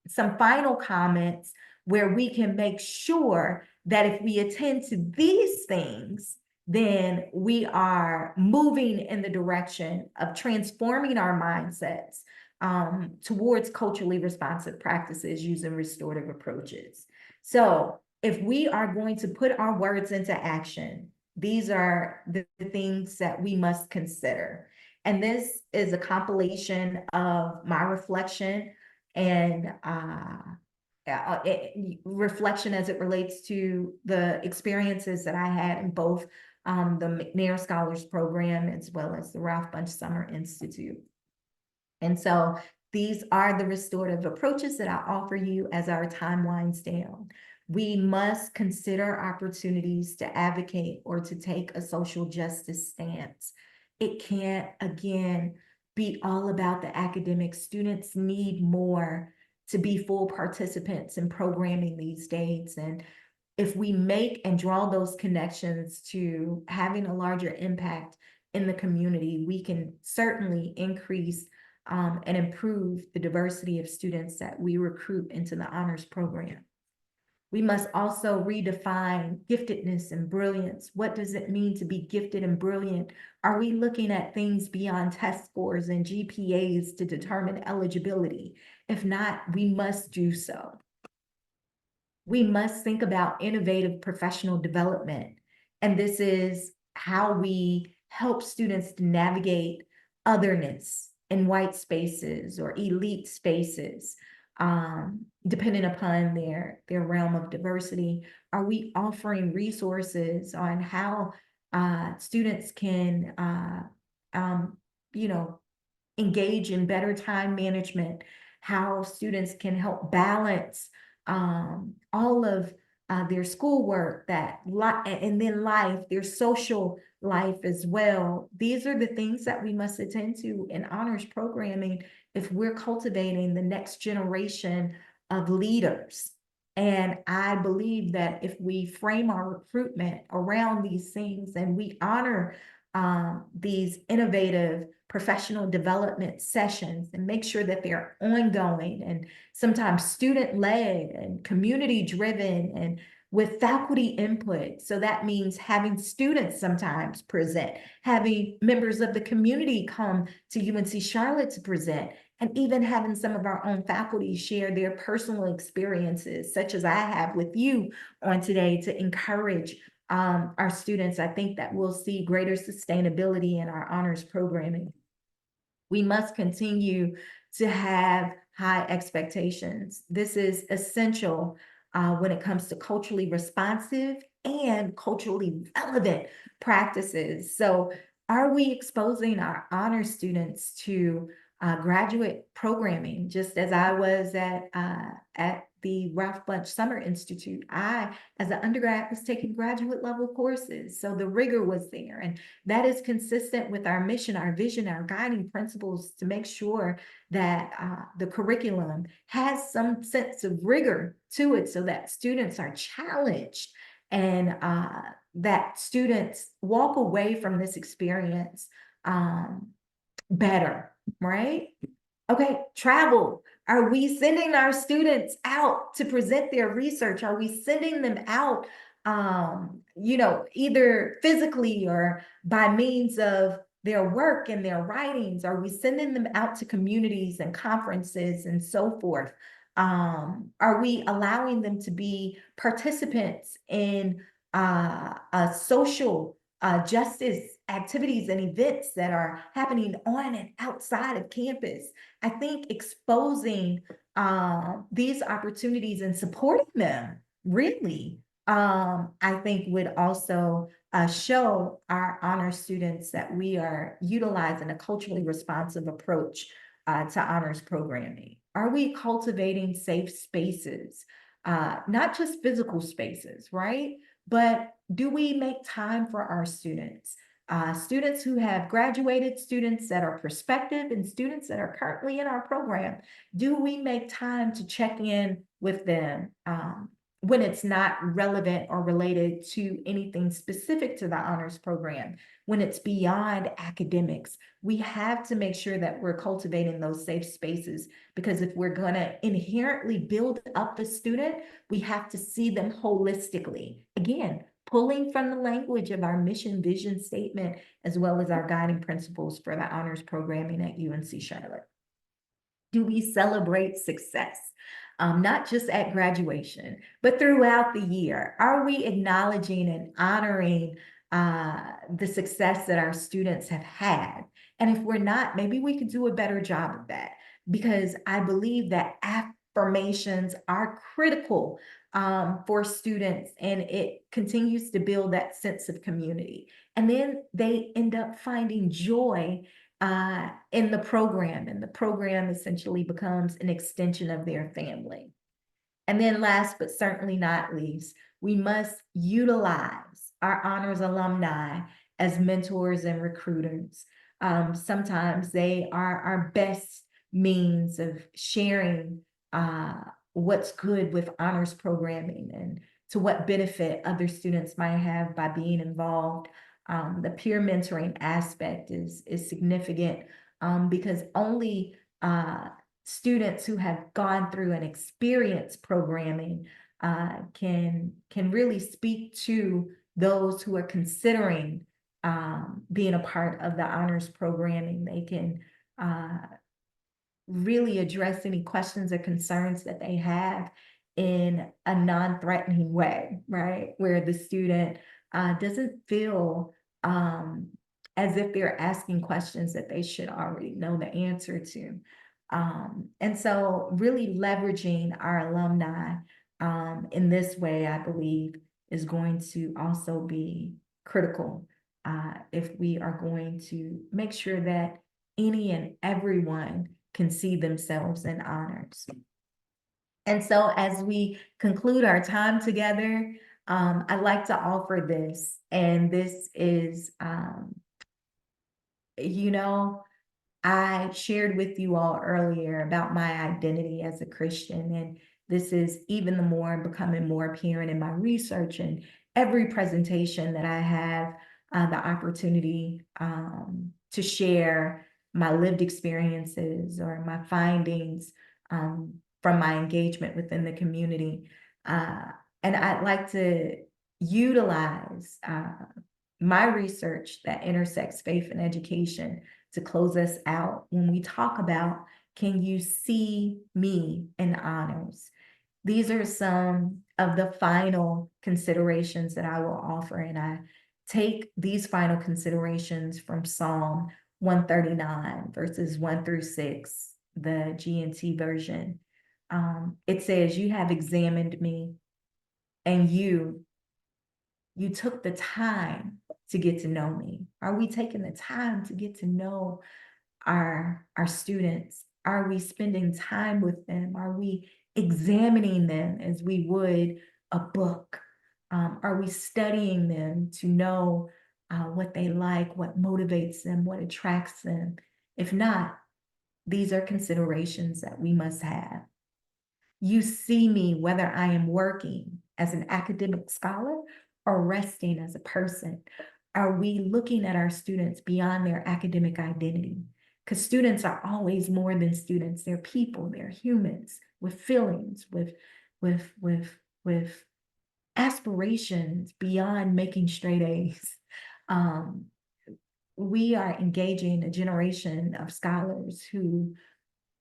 some final comments where we can make sure that if we attend to these things, then we are moving in the direction of transforming our mindsets towards culturally responsive practices using restorative approaches. So if we are going to put our words into action, these are the things that we must consider. And this is a compilation of my reflection and reflection as it relates to the experiences that I had in both the McNair Scholars Program as well as the Ralph Bunche Summer Institute. And so these are the restorative approaches that I offer you as our time winds down. We must consider opportunities to advocate or to take a social justice stance. It can't, again, be all about the academics. Students need more to be full participants in programming these days. And if we make and draw those connections to having a larger impact in the community, we can certainly increase and improve the diversity of students that we recruit into the honors program. We must also redefine giftedness and brilliance. What does it mean to be gifted and brilliant? Are we looking at things beyond test scores and GPAs to determine eligibility? If not, we must do so. We must think about innovative professional development. And this is how we help students to navigate otherness in white spaces or elite spaces, depending upon their realm of diversity. Are we offering resources on how students can, engage in better time management, how students can help balance all of their schoolwork, and then life, their social life as well. These are the things that we must attend to in honors programming if we're cultivating the next generation of leaders. And I believe that if we frame our recruitment around these things and we honor these innovative professional development sessions and make sure that they're ongoing and sometimes student-led and community-driven and with faculty input. So that means having students sometimes present, having members of the community come to UNC Charlotte to present, and even having some of our own faculty share their personal experiences, such as I have with you on today, to encourage our students. I think that we'll see greater sustainability in our honors programming. We must continue to have high expectations. This is essential when it comes to culturally responsive and culturally relevant practices. So are we exposing our honor students to graduate programming, just as I was at the Ralph Bunche Summer Institute? I, as an undergrad, was taking graduate level courses. So the rigor was there. And that is consistent with our mission, our vision, our guiding principles to make sure that the curriculum has some sense of rigor to it so that students are challenged and that students walk away from this experience better, right? Okay, travel. Are we sending our students out to present their research? Are we sending them out, either physically or by means of their work and their writings? Are we sending them out to communities and conferences and so forth? Are we allowing them to be participants in social justice activities and events that are happening on and outside of campus? I think exposing these opportunities and supporting them really, I think would also show our honor students that we are utilizing a culturally responsive approach to honors programming? Are we cultivating safe spaces, not just physical spaces, right? But do we make time for our students? Students who have graduated, students that are prospective, and students that are currently in our program, do we make time to check in with them when it's not relevant or related to anything specific to the honors program, when it's beyond academics? We have to make sure that we're cultivating those safe spaces, because if we're going to inherently build up the student, we have to see them holistically. Again, pulling from the language of our mission vision statement, as well as our guiding principles for the honors programming at UNC Charlotte. Do we celebrate success? Not just at graduation, but throughout the year? Are we acknowledging and honoring the success that our students have had? And if we're not, maybe we could do a better job of that, because I believe that affirmations are critical for students, and it continues to build that sense of community. And then they end up finding joy in the program, and the program essentially becomes an extension of their family. And then last but certainly not least, we must utilize our honors alumni as mentors and recruiters. Sometimes they are our best means of sharing what's good with honors programming and to what benefit other students might have by being involved. The peer mentoring aspect is significant because only students who have gone through an experience programming can really speak to those who are considering being a part of the honors programming. They can really address any questions or concerns that they have in a non-threatening way, right? Where the student doesn't feel as if they're asking questions that they should already know the answer to. And so really leveraging our alumni in this way, I believe, is going to also be critical if we are going to make sure that any and everyone can see themselves in honors. And so as we conclude our time together, I'd like to offer this, and this is, I shared with you all earlier about my identity as a Christian, and this is even the more becoming more apparent in my research and every presentation that I have the opportunity to share my lived experiences or my findings from my engagement within the community. And I'd like to utilize my research that intersects faith and education to close us out when we talk about, can you see me in honors? These are some of the final considerations that I will offer, and I take these final considerations from Psalm 139, verses 1 through 6, the GNT version. It says, you have examined me, and you took the time to get to know me. Are we taking the time to get to know our students? Are we spending time with them? Are we examining them as we would a book? Are we studying them to know what they like, what motivates them, what attracts them? If not, these are considerations that we must have. You see me whether I am working as an academic scholar or resting as a person. Are we looking at our students beyond their academic identity? Because students are always more than students. They're people, they're humans with feelings, with aspirations beyond making straight A's. We are engaging a generation of scholars who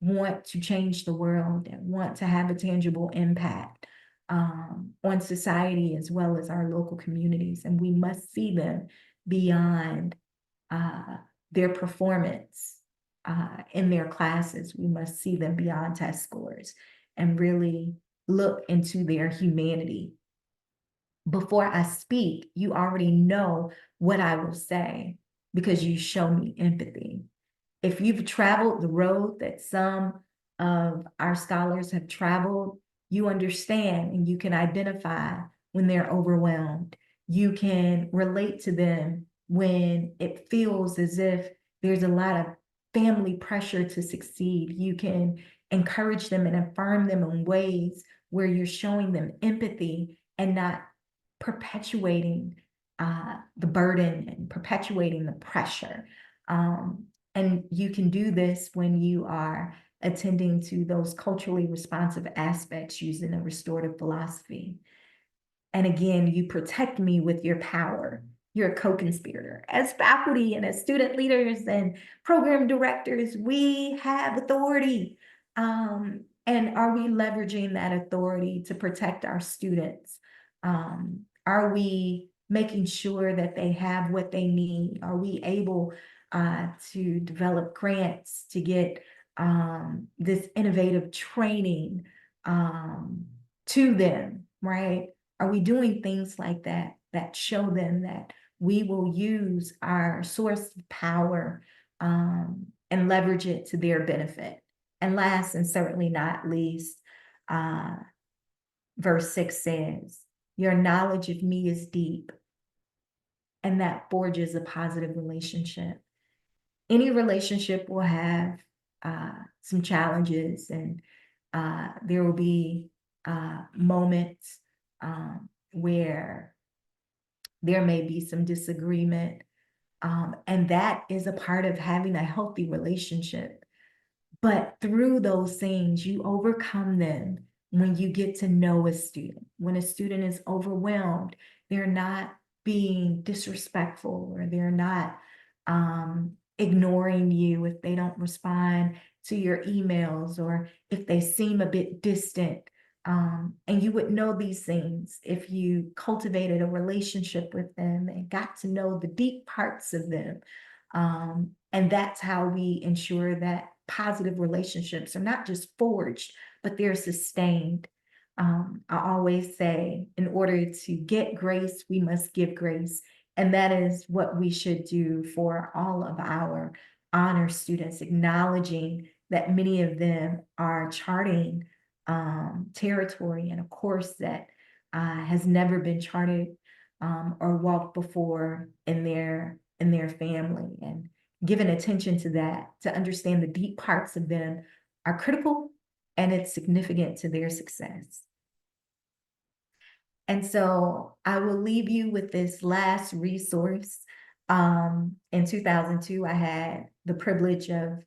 want to change the world and want to have a tangible impact on society as well as our local communities. And we must see them beyond their performance in their classes. We must see them beyond test scores and really look into their humanity before I speak, you already know what I will say because you show me empathy. If you've traveled the road that some of our scholars have traveled, you understand and you can identify when they're overwhelmed. You can relate to them when it feels as if there's a lot of family pressure to succeed. You can encourage them and affirm them in ways where you're showing them empathy and not perpetuating the burden and perpetuating the pressure. And you can do this when you are attending to those culturally responsive aspects using a restorative philosophy. And again, you protect me with your power. You're a co-conspirator. As faculty and as student leaders and program directors, we have authority. And are we leveraging that authority to protect our students? Are we making sure that they have what they need? Are we able to develop grants to get this innovative training to them, right? Are we doing things like that that show them that we will use our source of power and leverage it to their benefit? And last and certainly not least, verse 6 says, your knowledge of me is deep, and that forges a positive relationship. Any relationship will have some challenges, and there will be moments where there may be some disagreement. And that is a part of having a healthy relationship. But through those things, you overcome them when you get to know a student. When a student is overwhelmed, they're not being disrespectful, or they're not ignoring you if they don't respond to your emails, or if they seem a bit distant. And you would know these things if you cultivated a relationship with them and got to know the deep parts of them. And that's how we ensure that positive relationships are not just forged, but they're sustained. I always say, in order to get grace, we must give grace. And that is what we should do for all of our honor students, acknowledging that many of them are charting territory and a course that has never been charted or walked before in their family. And giving attention to that, to understand the deep parts of them, are critical, and it's significant to their success. And so I will leave you with this last resource. In 2002, I had the privilege of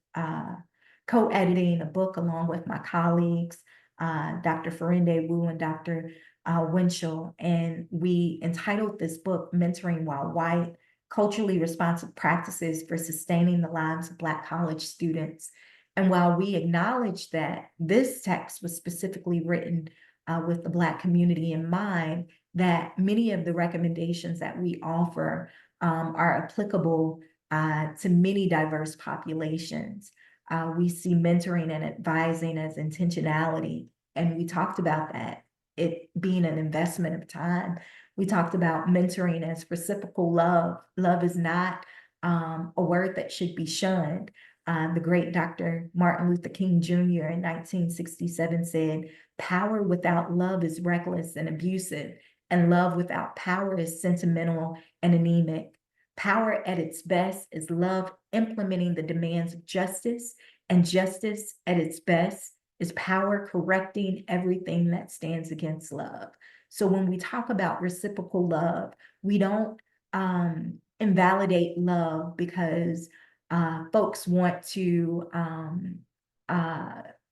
co-editing a book along with my colleagues, Dr. Ferende Wu and Dr. Winchell, and we entitled this book, Mentoring While White, Culturally Responsive Practices for Sustaining the Lives of Black College Students. And while we acknowledge that this text was specifically written with the Black community in mind, that many of the recommendations that we offer are applicable to many diverse populations. We see mentoring and advising as intentionality, and we talked about that, it being an investment of time. We talked about mentoring as reciprocal love. Love is not a word that should be shunned. The great Dr. Martin Luther King Jr. in 1967 said, "Power without love is reckless and abusive, and love without power is sentimental and anemic. Power at its best is love implementing the demands of justice, and justice at its best is power correcting everything that stands against love." So when we talk about reciprocal love, we don't invalidate love because folks want to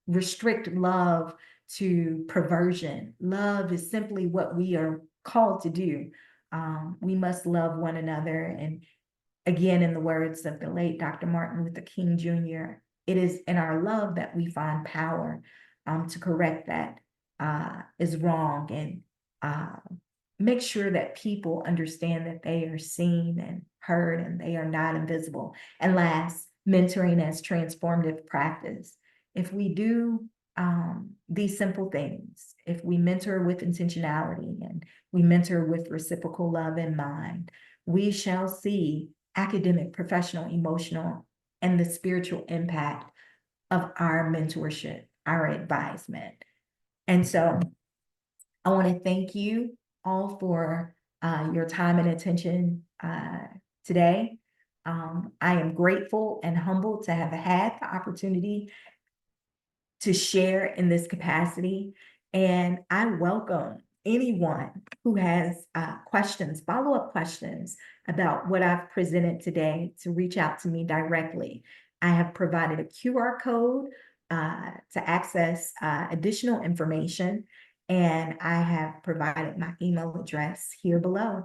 restrict love to perversion. Love is simply what we are called to do. We must love one another. And again, in the words of the late Dr. Martin Luther King Jr., it is in our love that we find power to correct that is wrong, and make sure that people understand that they are seen and heard and they are not invisible. And last, mentoring as transformative practice. If we do these simple things, if we mentor with intentionality and we mentor with reciprocal love in mind, we shall see academic, professional, emotional, and the spiritual impact of our mentorship, our advisement. And so I want to thank you all for your time and attention today. I am grateful and humbled to have had the opportunity to share in this capacity. And I welcome anyone who has questions, follow-up questions about what I've presented today to reach out to me directly. I have provided a QR code to access additional information, and I have provided my email address here below.